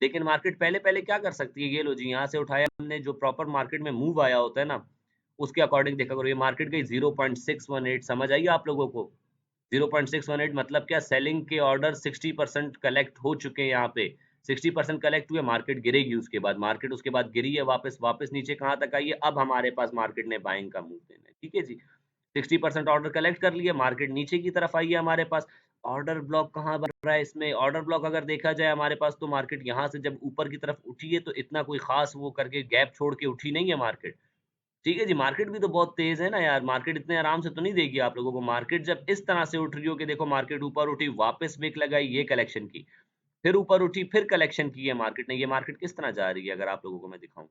लेकिन मार्केट पहले-पहले क्या कर सकती है, ये लो जी, यहाँ से उठाया हमने, जो प्रॉपर मार्केट में मूव आया होता है ना, उसके अकॉर्डिंग देखा करो, ये मार्केट गई 0.618, समझ आई आप लोगों को? 0.618 मतलब क्या, सेलिंग के ऑर्डर 60% कलेक्ट हो चुके हैं यहाँ पे, 60% कलेक्ट हुए, मार्केट गिरेगी उसके बाद, मार्केट उसके बाद गिरी है, वापस नीचे कहाँ तक आई है, अब हमारे पास मार्केट ने बाइंग का मूव देना है। ठीक है जी, 60% ऑर्डर कलेक्ट कर लिया, मार्केट नीचे की तरफ आई है हमारे पास। ऑर्डर ब्लॉक कहाँ बन रहा है इसमें? ऑर्डर ब्लॉक अगर देखा जाए हमारे पास, तो मार्केट यहाँ से जब ऊपर की तरफ उठी है तो इतना कोई खास वो करके गैप छोड़ के उठी नहीं है मार्केट। ठीक है जी, मार्केट भी तो बहुत तेज़ है ना यार, मार्केट इतने आराम से तो नहीं देगी आप लोगों को। मार्केट जब इस तरह से उठ रही हो कि देखो मार्केट ऊपर उठी, वापस विक लगाई, ये कलेक्शन की, फिर ऊपर उठी, फिर कलेक्शन की है मार्केट ने। ये मार्केट किस तरह जा रही है अगर आप लोगों को मैं दिखाऊँ?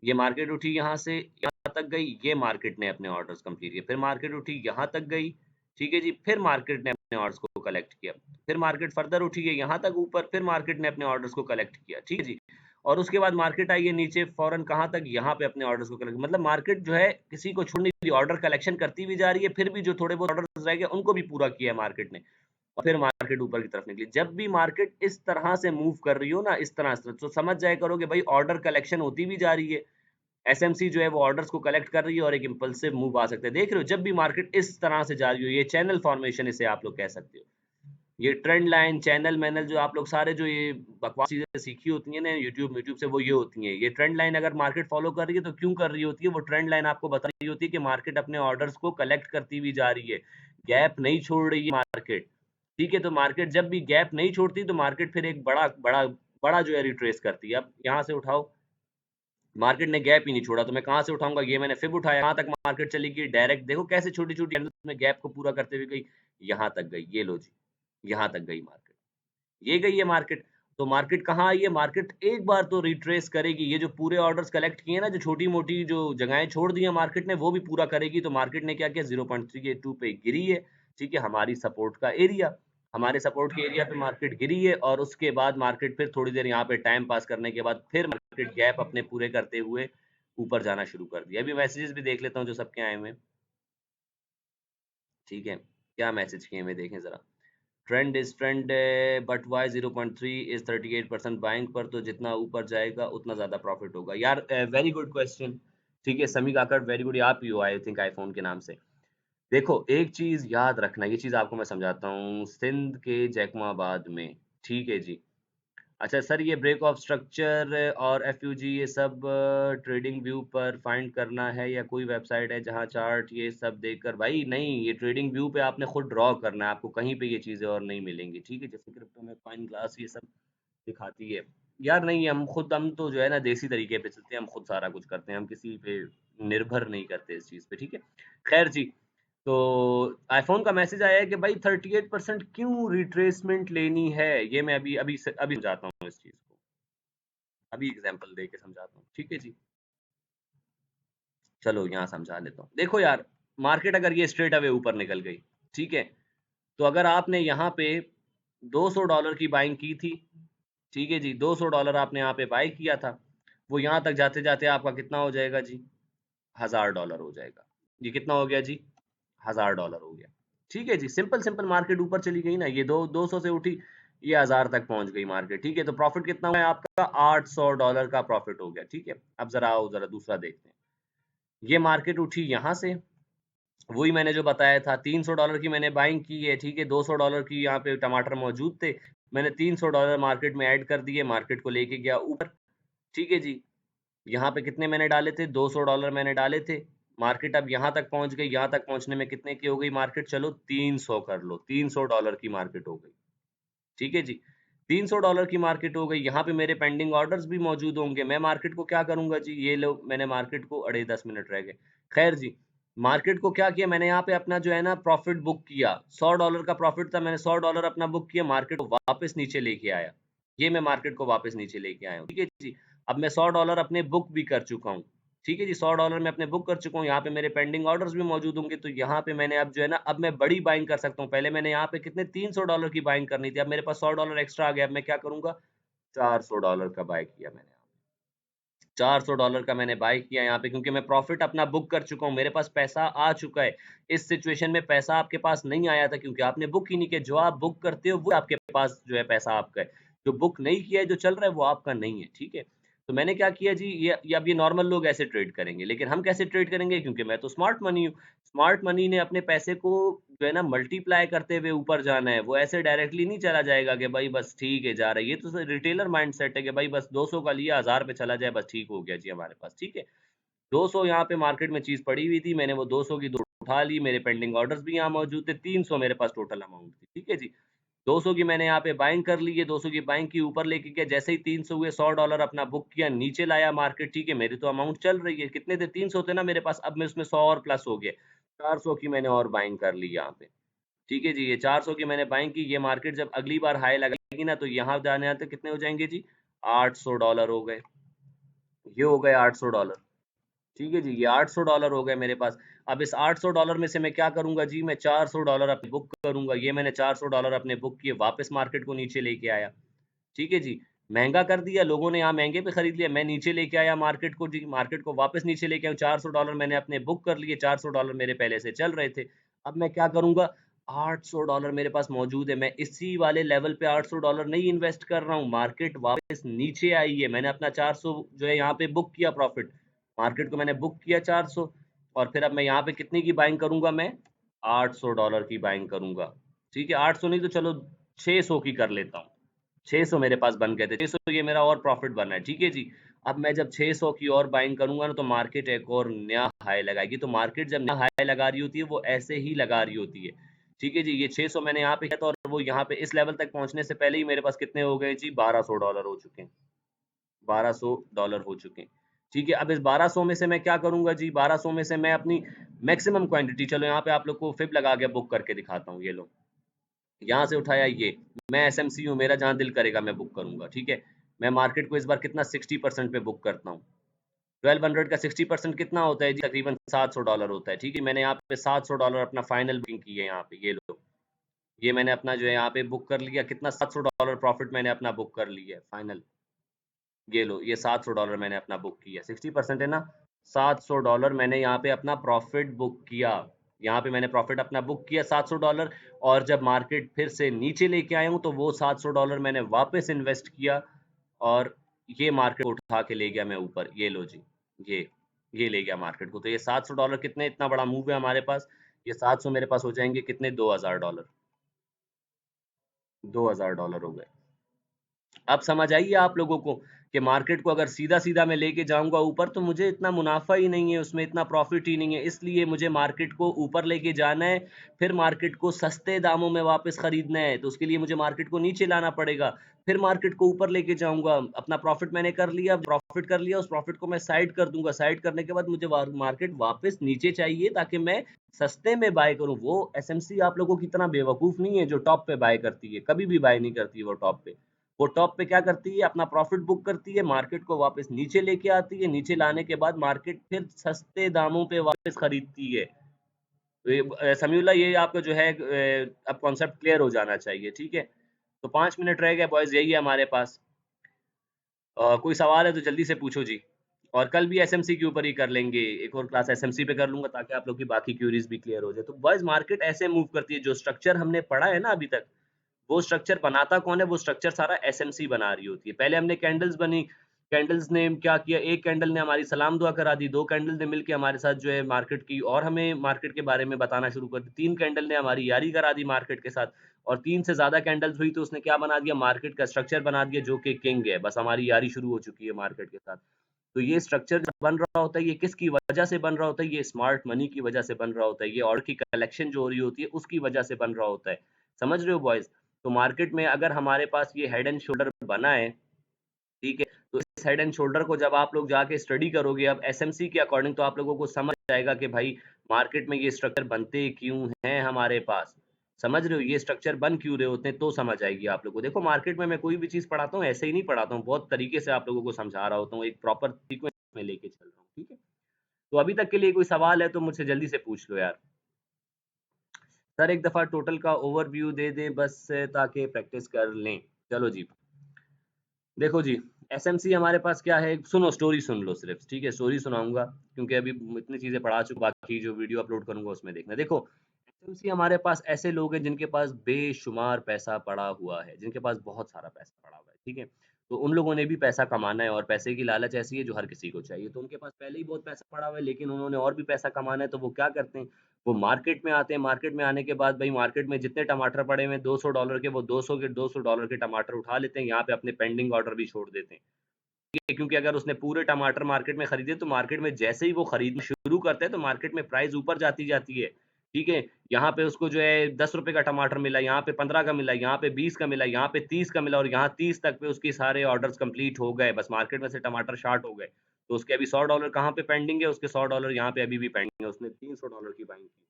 ये मार्केट उठी यहाँ से यहाँ तक गई, ये मार्केट ने अपने ऑर्डर्स कंप्लीट किए, फिर मार्केट उठी यहाँ तक गई, ठीक है जी, फिर मार्केट ने अपने ऑर्डर्स को कलेक्ट किया, फिर मार्केट फर्दर उठी है यहाँ तक ऊपर, फिर मार्केट ने अपने ऑर्डर्स को कलेक्ट किया, ठीक है जी, और उसके बाद मार्केट आई है नीचे फौरन कहाँ तक, यहाँ पे अपने ऑर्डर्स को कलेक्ट, मतलब मार्केट जो है किसी को छोड़ नहीं रही, ऑर्डर कलेक्शन करती भी जा रही है, फिर भी जो थोड़े बहुत ऑर्डर्स रह गए उनको भी पूरा किया है मार्केट ने। और फिर मार्केट ऊपर की तरफ निकली। जब भी मार्केट इस तरह से मूव कर रही हो ना, इस तरह से, तो समझ जाया करो कि भाई ऑर्डर कलेक्शन होती भी जा रही है, एसएमसी जो है वो ऑर्डर्स को कलेक्ट कर रही है और एक इंपल्सिव मूव आ सकता है। देख रहे हो, जब भी मार्केट इस तरह से जा रही हो, ये चैनल फॉर्मेशन इसे आप लोग कह सकते हो। ये ट्रेंड लाइन, चैनल मैनल जो आप लोग सारे जो ये बकवास चीजें सीखी होती हैं ना यूट्यूब से, वो ये होती हैं। ये ट्रेंड लाइन अगर मार्केट फॉलो कर रही है तो क्यों कर रही होती है? वो ट्रेंड लाइन आपको बता रही होती है कि मार्केट अपने ऑर्डर्स को कलेक्ट करती हुई जा रही है, गैप नहीं छोड़ रही है मार्केट। ठीक है, तो मार्केट जब भी गैप नहीं छोड़ती तो मार्केट फिर एक बड़ा बड़ा बड़ा जो है रिट्रेस करती है। अब यहाँ से उठाओ, मार्केट ने गैप ही नहीं छोड़ा तो मैं कहाँ से उठाऊंगा? ये मैंने फिब उठाया, कहाँ तक मार्केट चली गई डायरेक्ट, देखो कैसे छोटी छोटी कैंडल्स में गैप को पूरा करते हुए गई, यहाँ तक गई। ये लो जी, यहाँ तक गई मार्केट, ये गई है मार्केट। तो मार्केट कहाँ आई है? मार्केट एक बार तो रिट्रेस करेगी, ये जो पूरे ऑर्डर्स कलेक्ट किए ना, जो छोटी मोटी जो जगहें छोड़ दी है मार्केट ने, वो भी पूरा करेगी। तो मार्केट ने क्या किया? 0.32 पे गिरी है, ठीक है, हमारी सपोर्ट का एरिया, हमारे सपोर्ट के एरिया पे मार्केट गिरी है। और उसके बाद मार्केट फिर थोड़ी देर यहाँ पे टाइम पास करने के बाद फिर मार्केट गैप अपने पूरे करते हुए ऊपर जाना शुरू कर दिया। अभी मैसेजेस भी देख लेता हूँ जो सबके आए हुए हैं, ठीक है, क्या मैसेज किए हुए देखें जरा। Trend but why 0.3 is 38% buying पर, तो जितना ऊपर जाएगा उतना ज्यादा प्रॉफिट होगा। यार वेरी गुड क्वेश्चन, ठीक है समी काकड़, वेरी गुड, आप ही हो आई थिंक आईफोन के नाम से। देखो एक चीज याद रखना, ये चीज आपको मैं समझाता हूँ, सिंध के जैकमाबाद में, ठीक है जी। अच्छा सर, ये ब्रेक ऑफ स्ट्रक्चर और एफयूजी ये सब ट्रेडिंग व्यू पर फाइंड करना है या कोई वेबसाइट है जहां चार्ट ये सब देखकर? भाई नहीं, ये ट्रेडिंग व्यू पे आपने खुद ड्रॉ करना है, आपको कहीं पे ये चीजें और नहीं मिलेंगी, ठीक है। जैसे क्रिप्टो में फाइन ग्लास ये सब दिखाती है, यार नहीं, हम तो जो है ना देसी तरीके पे चलते हैं, हम खुद सारा कुछ करते हैं, हम किसी पे निर्भर नहीं करते इस चीज पे, ठीक है। खैर जी, तो आईफोन का मैसेज आया है कि भाई 38% क्यों रिट्रेसमेंट लेनी है, ये मैं अभी अभी अभी समझाता हूँ इस चीज को, अभी एग्जांपल दे के समझाता हूँ, ठीक है जी। चलो यहाँ समझा लेता हूँ। देखो यार, मार्केट अगर ये स्ट्रेट अवे ऊपर निकल गई, ठीक है, तो अगर आपने यहाँ पे $200 की बाइंग की थी, ठीक है जी, $200 आपने यहाँ पे बाई किया था, वो यहाँ तक जाते जाते आपका कितना हो जाएगा जी? $1000 हो जाएगा। ये कितना हो गया जी? $1000 हो गया, ठीक है जी। सिंपल सिंपल, मार्केट ऊपर चली गई ना, ये 200 से उठी, ये 1000 तक पहुंच गई मार्केट, ठीक है। तो प्रॉफिट कितना हुआ है आपका? $800 का प्रॉफिट हो गया, ठीक है। अब जरा आओ, जरा दूसरा देखते हैं। ये मार्केट उठी यहाँ से, वही मैंने जो बताया था, $300 की मैंने बाइंग की है, ठीक है। $200 की यहाँ पे टमाटर मौजूद थे, मैंने $300 मार्केट में ऐड कर दिए, मार्केट को लेके गया ऊपर, ठीक है जी। यहाँ पे कितने मैंने डाले थे? $200 मैंने डाले थे, मार्केट अब यहाँ तक पहुंच गई। यहाँ तक पहुंचने में कितने की हो गई मार्केट? चलो 300 कर लो, $300 की मार्केट हो गई, ठीक है जी। $300 की मार्केट हो गई, यहाँ पे मेरे पेंडिंग ऑर्डर्स भी मौजूद होंगे। मैं मार्केट को क्या करूंगा जी? ये लो, मैंने मार्केट को, अड़े 10 मिनट रह गए, खैर जी, मार्केट को क्या किया मैंने? यहाँ पे अपना जो है ना प्रॉफिट बुक किया, $100 का प्रॉफिट था, मैंने $100 अपना बुक किया, मार्केट को वापस नीचे लेके आया। ये मैं मार्केट को वापस नीचे लेके आया हूँ, ठीक है जी। अब मैं $100 अपने बुक भी कर चुका हूँ, ठीक है जी। $100 मैं अपने बुक कर चुका हूँ, यहाँ पे मेरे पेंडिंग ऑर्डर्स भी मौजूद होंगे, तो यहाँ पे मैंने अब जो है ना, अब मैं बड़ी बाइंग कर सकता हूँ। पहले मैंने यहाँ पे कितने $300 की बाइंग करनी थी, अब मेरे पास $100 एक्स्ट्रा आ गया, अब मैं क्या करूंगा? $400 का बाय किया मैंने, $400 का मैंने बाय किया यहाँ पे, क्योंकि मैं प्रॉफिट अपना बुक कर चुका हूँ, मेरे पास पैसा आ चुका है। इस सिचुएशन में पैसा आपके पास नहीं आया था, क्योंकि आपने बुक ही नहीं किया। जो आप बुक करते हो वो आपके पास जो है पैसा आपका है, जो बुक नहीं किया है, जो चल रहा है, वो आपका नहीं है, ठीक है। तो मैंने क्या किया जी, ये अब ये नॉर्मल लोग ऐसे ट्रेड करेंगे, लेकिन हम कैसे ट्रेड करेंगे? क्योंकि मैं तो स्मार्ट मनी हूँ। स्मार्ट मनी ने अपने पैसे को जो है ना मल्टीप्लाई करते हुए ऊपर जाना है, वो ऐसे डायरेक्टली नहीं चला जाएगा कि भाई बस ठीक है जा रहा है। ये तो रिटेलर माइंडसेट है कि भाई बस 200 का लिया, 1000 पे चला जाए, बस ठीक हो गया जी हमारे पास, ठीक है। 200 यहाँ पे मार्केट में चीज पड़ी हुई थी, मैंने वो 200 की दो उठा ली, मेरे पेंडिंग ऑर्डर्स भी यहाँ मौजूद थे, 300 मेरे पास टोटल अमाउंट थी, ठीक है जी। 200 की मैंने यहाँ पे बाइंग कर ली है, 200 की बाइंग की, ऊपर लेके गया, जैसे ही 300 हुए, $100 अपना बुक किया, नीचे लाया मार्केट, ठीक है। मेरी तो अमाउंट चल रही है, कितने थे? 300 थे ना मेरे पास, अब मैं उसमें 100 और प्लस हो गए, 400 की मैंने और बाइंग कर ली यहाँ पे, ठीक है जी। ये 400 की मैंने बाइंग की, ये मार्केट जब अगली बार हाई लगाएगी ना, तो यहाँ जाने आते कितने हो जाएंगे जी? $800 हो गए, ये हो गए $800, ठीक है जी। ये $800 हो गए मेरे पास। अब इस $800 में से मैं क्या करूंगा जी? मैं $400 अपने बुक करूंगा, ये मैंने $400 अपने बुक किए, वापस मार्केट को नीचे लेके आया, ठीक है जी। महंगा कर दिया लोगों ने, यहाँ महंगे पे खरीद लिया, मैं नीचे लेके आया मार्केट को जी, मार्केट को वापस नीचे लेके आया, $400 मैंने अपने बुक कर लिए, $400 मेरे पहले से चल रहे थे। अब मैं क्या करूंगा? $800 मेरे पास मौजूद है, मैं इसी वाले लेवल पे $800 नहीं इन्वेस्ट कर रहा हूँ, मार्केट वापस नीचे आई है, मैंने अपना 400 जो है यहाँ पे बुक किया प्रॉफिट, मार्केट को मैंने बुक किया 400, और फिर अब मैं यहाँ पे कितने की बाइंग करूंगा, मैं $800 की बाइंग करूंगा। ठीक है, 800 नहीं तो चलो 600 की कर लेता हूँ, 600 मेरे पास बन गए थे, 600 ये मेरा और प्रॉफिट बना है। ठीक है जी, अब मैं जब 600 की और बाइंग करूंगा ना तो मार्केट एक और नया हाई लगाएगी, तो मार्केट जब नया हाई लगा रही होती है वो ऐसे ही लगा रही होती है। ठीक है जी, ये 600 मैंने यहाँ पे किया था और वो यहाँ पे इस लेवल तक पहुंचने से पहले ही मेरे पास कितने हो गए जी, $1200 हो चुके हैं, $1200 हो चुके हैं। ठीक है, अब इस 1200 में से मैं क्या करूंगा जी, 1200 में से मैं अपनी मैक्सिमम क्वांटिटी, चलो यहाँ पे आप लोग को फिब लगा के बुक करके दिखाता हूँ, ये लो यहाँ से उठाया ये, मैं एसएमसी हूँ, मेरा जहाँ दिल करेगा मैं बुक करूंगा। ठीक है, मैं मार्केट को इस बार कितना 60% पे बुक करता हूँ, 1200 का 60% कितना होता है जी, तकरीबन $700 होता है। ठीक है, मैंने यहाँ पे $700 अपना फाइनल बुकिंग की है, यहाँ पे ये लो, ये मैंने अपना जो है यहाँ पे बुक कर लिया, कितना $700 प्रॉफिट मैंने अपना बुक कर लिया है फाइनल, ये लो, ये $700 मैंने अपना बुक किया, 60% है ना, $700 मैंने यहाँ पे अपना प्रॉफिट बुक किया, यहाँ पे मैंने प्रॉफिट अपना बुक किया $700, और जब मार्केट फिर से नीचे लेके आया हूँ तो वो $700 मैंने वापस इन्वेस्ट किया, और ये मार्केट उठा के ले गया मैं ऊपर, ये लो जी, ये ले गया मार्केट को, तो ये $700 कितने, इतना बड़ा मूव है हमारे पास, ये 700 मेरे पास हो जाएंगे कितने, $2000, $2000 हो गए। अब समझ आइए आप लोगों को कि मार्केट को अगर सीधा-सीधा मैं लेके जाऊँगा ऊपर तो मुझे इतना मुनाफ़ा ही नहीं है, उसमें इतना प्रॉफ़िट ही नहीं है। इसलिए मुझे मार्केट को ऊपर लेके जाना है, फिर मार्केट को सस्ते दामों में वापस खरीदना है, तो उसके लिए मुझे मार्केट को नीचे लाना पड़ेगा। फिर मार्केट को ऊपर लेके जाऊँगा, अपना प्रॉफ़िट मैंने कर लिया, प्रॉफ़िट कर लिया, उस प्रॉफ़िट को मैं साइड कर दूँगा, साइड करने के बाद मुझे मार्केट वापस नीचे चाहिए ताकि मैं सस्ते में बाय करूँ। वो एसएमसी आप लोगों की तरह बेवकूफ़ नहीं है जो टॉप पे बाय करती है, कभी भी बाय नहीं करती है वो टॉप पे। वो टॉप पे क्या करती है, अपना प्रॉफिट बुक करती है, मार्केट को वापस नीचे लेके आती है, नीचे लाने के बाद मार्केट फिर सस्ते दामों पे वापस खरीदती है। तो ये समीउल्लाह, ये आपका जो है अब कॉन्सेप्ट क्लियर हो जाना चाहिए। ठीक है, तो 5 मिनट रह गए बॉयज, यही है हमारे पास। कोई सवाल है तो जल्दी से पूछो जी, और कल भी एसएमसी के ऊपर ही कर लेंगे, एक और क्लास एसएमसी पे कर लूंगा ताकि आप लोग की बाकी क्यूरीज भी क्लियर हो जाए। तो बॉयज मार्केट ऐसे मूव करती है, जो स्ट्रक्चर हमने पढ़ा है ना अभी तक, वो स्ट्रक्चर बनाता कौन है, वो स्ट्रक्चर सारा एसएमसी बना रही होती है। पहले हमने कैंडल्स बनी, कैंडल्स ने क्या किया, एक कैंडल ने हमारी सलाम दुआ करा दी, दो कैंडल ने मिलके हमारे साथ जो है मार्केट की और हमें मार्केट के बारे में बताना शुरू कर दी, तीन कैंडल ने हमारी यारी करा दी मार्केट के साथ, और तीन से ज्यादा कैंडल्स हुई तो उसने क्या बना दिया, मार्केट का स्ट्रक्चर बना दिया जो कि किंग है, बस हमारी यारी शुरू हो चुकी है मार्केट के साथ। तो ये स्ट्रक्चर बन रहा होता है, ये किसकी वजह से बन रहा होता है, ये स्मार्ट मनी की वजह से बन रहा होता है, ये ऑर्डर की कलेक्शन जो हो रही होती है उसकी वजह से बन रहा होता है। समझ रहे हो बॉयज? तो मार्केट में अगर हमारे पास ये हेड एंड शोल्डर बना है, ठीक है, तो इस हेड एंड शोल्डर को जब आप लोग जाके स्टडी करोगे अब एसएमसी के अकॉर्डिंग, तो आप लोगों को समझ जाएगा कि भाई मार्केट में ये स्ट्रक्चर बनते क्यों हैं हमारे पास। समझ रहे हो, ये स्ट्रक्चर बन क्यों रहे होते हैं, तो समझ आएगी आप लोगों को। देखो मार्केट में मैं कोई भी चीज पढ़ाता हूँ ऐसे ही नहीं पढ़ाता हूँ, बहुत तरीके से आप लोगों को समझा रहा होता हूँ, एक प्रॉपर सीक्वेंस में लेके चल रहा हूँ। ठीक है, तो अभी तक के लिए कोई सवाल है तो मुझसे जल्दी से पूछ लो यार। सर एक दफा टोटल का ओवरव्यू दे दें बस, ताकि प्रैक्टिस कर लें। चलो जी, देखो जी, एसएमसी हमारे पास क्या है, सुनो स्टोरी सुन लो सिर्फ, ठीक है, स्टोरी सुनाऊंगा क्योंकि अभी इतनी चीजें पढ़ा चुका, बाकी जो वीडियो अपलोड करूंगा उसमें देखना। देखो एसएमसी हमारे पास ऐसे लोग हैं जिनके पास बेशुमार पैसा पड़ा हुआ है, जिनके पास बहुत सारा पैसा पड़ा हुआ है, ठीक है, तो उन लोगों ने भी पैसा कमाना है और पैसे की लालच ऐसी है जो हर किसी को चाहिए, तो उनके पास पहले ही बहुत पैसा पड़ा हुआ है लेकिन उन्होंने और भी पैसा कमाना है, तो वो क्या करते हैं, वो मार्केट में आते हैं, मार्केट में आने के बाद भाई मार्केट में जितने टमाटर पड़े हुए हैं $200 के, वो 200 के टमाटर उठा लेते हैं, यहाँ पे अपने पेंडिंग ऑर्डर भी छोड़ देते हैं। क्योंकि अगर उसने पूरे टमाटर मार्केट में खरीदे तो मार्केट में जैसे ही वो खरीदना शुरू करते हैं तो मार्केट में प्राइस ऊपर जाती जाती है। ठीक है, यहाँ पे उसको जो है ₹10 का टमाटर मिला, यहाँ पे 15 का मिला, यहाँ पे 20 का मिला, यहाँ पे 30 का मिला, और यहाँ 30 तक पे उसके सारे ऑर्डर्स कंप्लीट हो गए, बस मार्केट में से टमाटर शॉर्ट हो गए, तो उसके अभी $100 कहाँ पे पेंडिंग है, उसके $100 यहाँ पे अभी भी पेंडिंग है, उसने $300 की बाइंग की।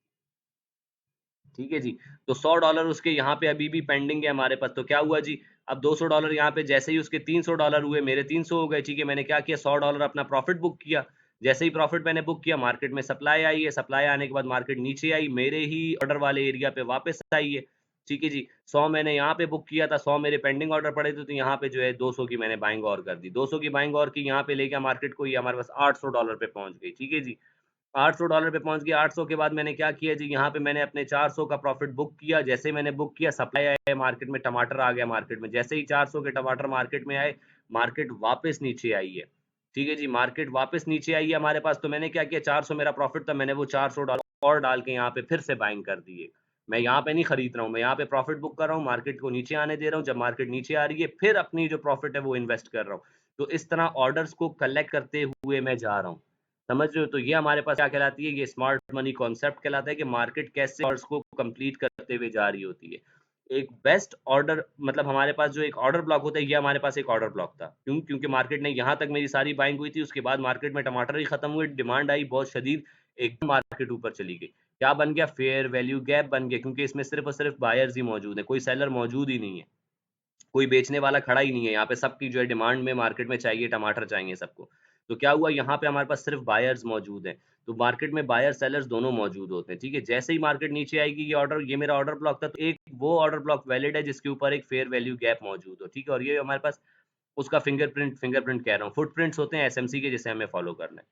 ठीक है जी, तो $100 उसके यहाँ पे अभी भी पेंडिंग है हमारे पास, तो क्या हुआ जी, अब $200 यहाँ पे जैसे ही उसके $300 हुए, मेरे 300 हो गए। ठीक है, मैंने क्या किया, $100 अपना प्रॉफिट बुक किया, जैसे ही प्रॉफिट मैंने बुक किया मार्केट में सप्लाई आई है, सप्लाई आने के बाद मार्केट नीचे आई, मेरे ही ऑर्डर वाले एरिया पे वापस आई है। ठीक है जी, 100 मैंने यहाँ पे बुक किया था, 100 मेरे पेंडिंग ऑर्डर पड़े थे, तो यहाँ पे जो है 200 की मैंने बाइंग और कर दी, 200 की बाइंग और की, यहाँ पे लेके मार्केट को, ये हमारे पास $800 पे पहुंच गई। ठीक है जी, $800 पे पहुंच गया। 800 के बाद मैंने क्या किया जी, यहाँ पे मैंने अपने 400 का प्रॉफिट बुक किया। जैसे ही मैंने बुक किया, सप्लाई आया मार्केट में, टमाटर आ गया मार्केट में। जैसे ही 400 के टमाटर मार्केट में आए, मार्केट वापस नीचे आई है। ठीक है जी, मार्केट वापस नीचे आई है हमारे पास। तो मैंने क्या किया, 400 मेरा प्रॉफिट था, मैंने वो $400 और डाल के यहाँ पे फिर से बाइंग कर दिए। मैं यहाँ पे नहीं खरीद रहा हूँ, मैं यहाँ पे प्रॉफिट बुक कर रहा हूँ, मार्केट को नीचे आने दे रहा हूँ। जब मार्केट नीचे आ रही है, फिर अपनी जो प्रॉफिट है वो इन्वेस्ट कर रहा हूँ। तो इस तरह ऑर्डर्स को कलेक्ट करते हुए मैं जा रहा हूँ, समझ रहे हो। तो ये हमारे पास क्या कहलाती है, ये स्मार्ट मनी कॉन्सेप्ट कहलाता है कि मार्केट कैसे ऑर्डर्स को कंप्लीट करते हुए जा रही होती है। एक बेस्ट ऑर्डर, मतलब हमारे पास जो एक ऑर्डर ब्लॉक होता है, ये हमारे पास एक ऑर्डर ब्लॉक था। क्योंकि मार्केट ने यहाँ तक मेरी सारी बाइंग हुई थी, उसके बाद मार्केट में टमाटर ही खत्म हुए, डिमांड आई बहुत शदीद, एकदम मार्केट ऊपर चली गई। क्या बन गया, फेयर वैल्यू गैप बन गया, क्योंकि इसमें सिर्फ और सिर्फ बायर्स ही मौजूद है, कोई सेलर मौजूद ही नहीं है, कोई बेचने वाला खड़ा ही नहीं है यहाँ पे। सबकी जो है डिमांड में मार्केट में चाहिए, टमाटर चाहिए सबको। तो क्या हुआ, यहाँ पे हमारे पास सिर्फ बायर्स मौजूद हैं। तो मार्केट में बायर सेलर्स दोनों मौजूद होते हैं। ठीक है, जैसे ही मार्केट नीचे आएगी, ये मेरा ऑर्डर ब्लॉक था, तो एक वो ऑर्डर ब्लॉक वैलिड है जिसके ऊपर एक फेयर वैल्यू गैप मौजूद हो। ठीक है, और ये हमारे पास उसका फिंगरप्रिंट कह रहा हूँ, फुटप्रिंट्स होते हैं एसएमसी के, जिसे हमें फॉलो करना है।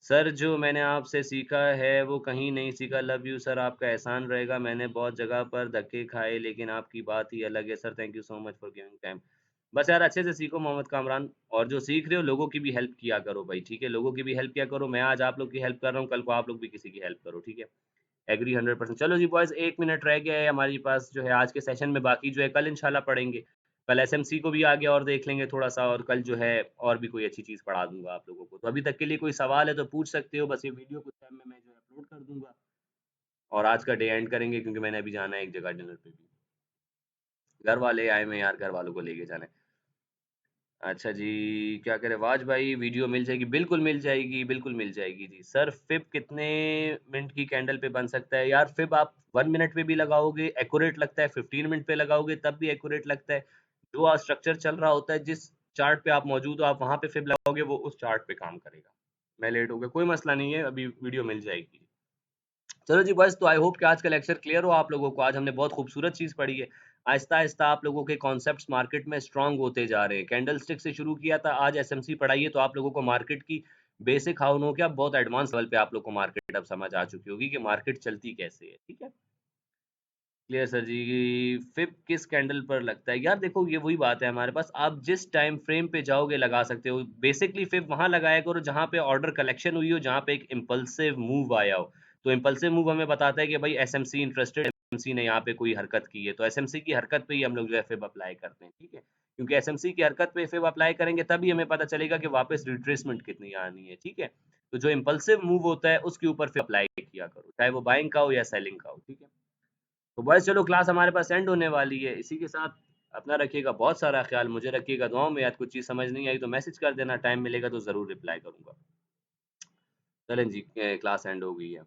सर जो मैंने आपसे सीखा है वो कहीं नहीं सीखा, लव यू सर, आपका एहसान रहेगा। मैंने बहुत जगह पर धक्के खाए, लेकिन आपकी बात ही अलग है sir. Thank you so much for giving time. बस यार अच्छे से सीखो मोहम्मद कामरान, और जो सीख रहे हो लोगों की भी हेल्प किया करो भाई। ठीक है, लोगों की भी हेल्प किया करो। मैं आज आप लोग की हेल्प कर रहा हूँ, कल को आप लोग भी किसी की हेल्प करो। ठीक है, एग्री 100%। चलो जी बॉयज, 1 मिनट रह गया है हमारे पास जो है आज के सेशन में, बाकी जो है कल इंशाल्लाह पढ़ेंगे। कल एसएमसी को भी आगे और देख लेंगे थोड़ा सा, और कल जो है और भी कोई अच्छी चीज़ पढ़ा दूंगा आप लोगों को। तो अभी तक के लिए कोई सवाल है तो पूछ सकते हो, बस ये वीडियो कुछ टाइम में मैं जो है अपलोड कर दूंगा, और आज का डे एंड करेंगे, क्योंकि मैंने अभी जाना है एक जगह डिनर पे भी। घर वाले आए, मैं यार घर वालों को लेके जाना है। अच्छा जी, क्या करें वाज भाई, वीडियो मिल जाएगी, बिल्कुल मिल जाएगी, बिल्कुल मिल जाएगी जी। सर फिब कितने मिनट की कैंडल पे बन सकता है? यार फिब आप 1 मिनट पे भी लगाओगे एक्यूरेट लगता है, 15 मिनट पे लगाओगे तब भी एक्यूरेट लगता है। जो आज स्ट्रक्चर चल रहा होता है, जिस चार्ट पे आप मौजूद हो, आप वहां पे फिब लगाओगे, वो उस चार्ट पे काम करेगा। मैं लेट हो गया, कोई मसला नहीं है, अभी वीडियो मिल जाएगी। चलो जी बस, तो आई होप कि आज का लेक्चर क्लियर हो आप लोगों को। आज हमने बहुत खूबसूरत चीज़ पढ़ी है। आहिस्ता आहिस्ता आप लोगों के कॉन्सेप्ट्स मार्केट में स्ट्रांग होते जा रहे हैं। कैंडल स्टिक से शुरू किया था, आज एसएमसी पढ़ाई है, तो आप लोगों को मार्केट की बेसिक हाउ नो क्या, बहुत एडवांस लेवल पे आप लोग को मार्केट अब समझ आ चुकी होगी कि मार्केट चलती कैसे है। ठीक है, क्लियर सर जी। फिब किस कैंडल पर लगता है? यार देखो, ये वही बात है हमारे पास, आप जिस टाइम फ्रेम पे जाओगे लगा सकते हो। बेसिकली फिब वहां लगाया करो जहां पे ऑर्डर कलेक्शन हुई हो, जहां पे एक इम्पल्सिव मूव आया हो। तो इम्पल्सिव मूव हमें बताता है कि भाई एसएमसी इंटरेस्टेड, एसएमसी ने यहाँ पे कोई हरकत की है, तो एसएमसी की हरकत पे ही हम लोग जो है फिब अप्लाई करते हैं। ठीक है, क्योंकि एसएमसी की हरकत पे फिब अप्लाई करेंगे तभी हमें पता चलेगा कि वापस रिट्रेसमेंट कितनी आनी है। ठीक है, तो जो इम्पल्सिव मूव होता है उसके ऊपर फिब अप्लाई किया करो, चाहे वो बाइंग का हो या सेलिंग का हो। ठीक है, तो बस चलो, क्लास हमारे पास एंड होने वाली है। इसी के साथ अपना रखिएगा बहुत सारा ख्याल, मुझे रखिएगा दुआओं में याद। कुछ चीज़ समझ नहीं आई तो मैसेज कर देना, टाइम मिलेगा तो ज़रूर रिप्लाई करूंगा। चलें जी, क्लास एंड हो गई है।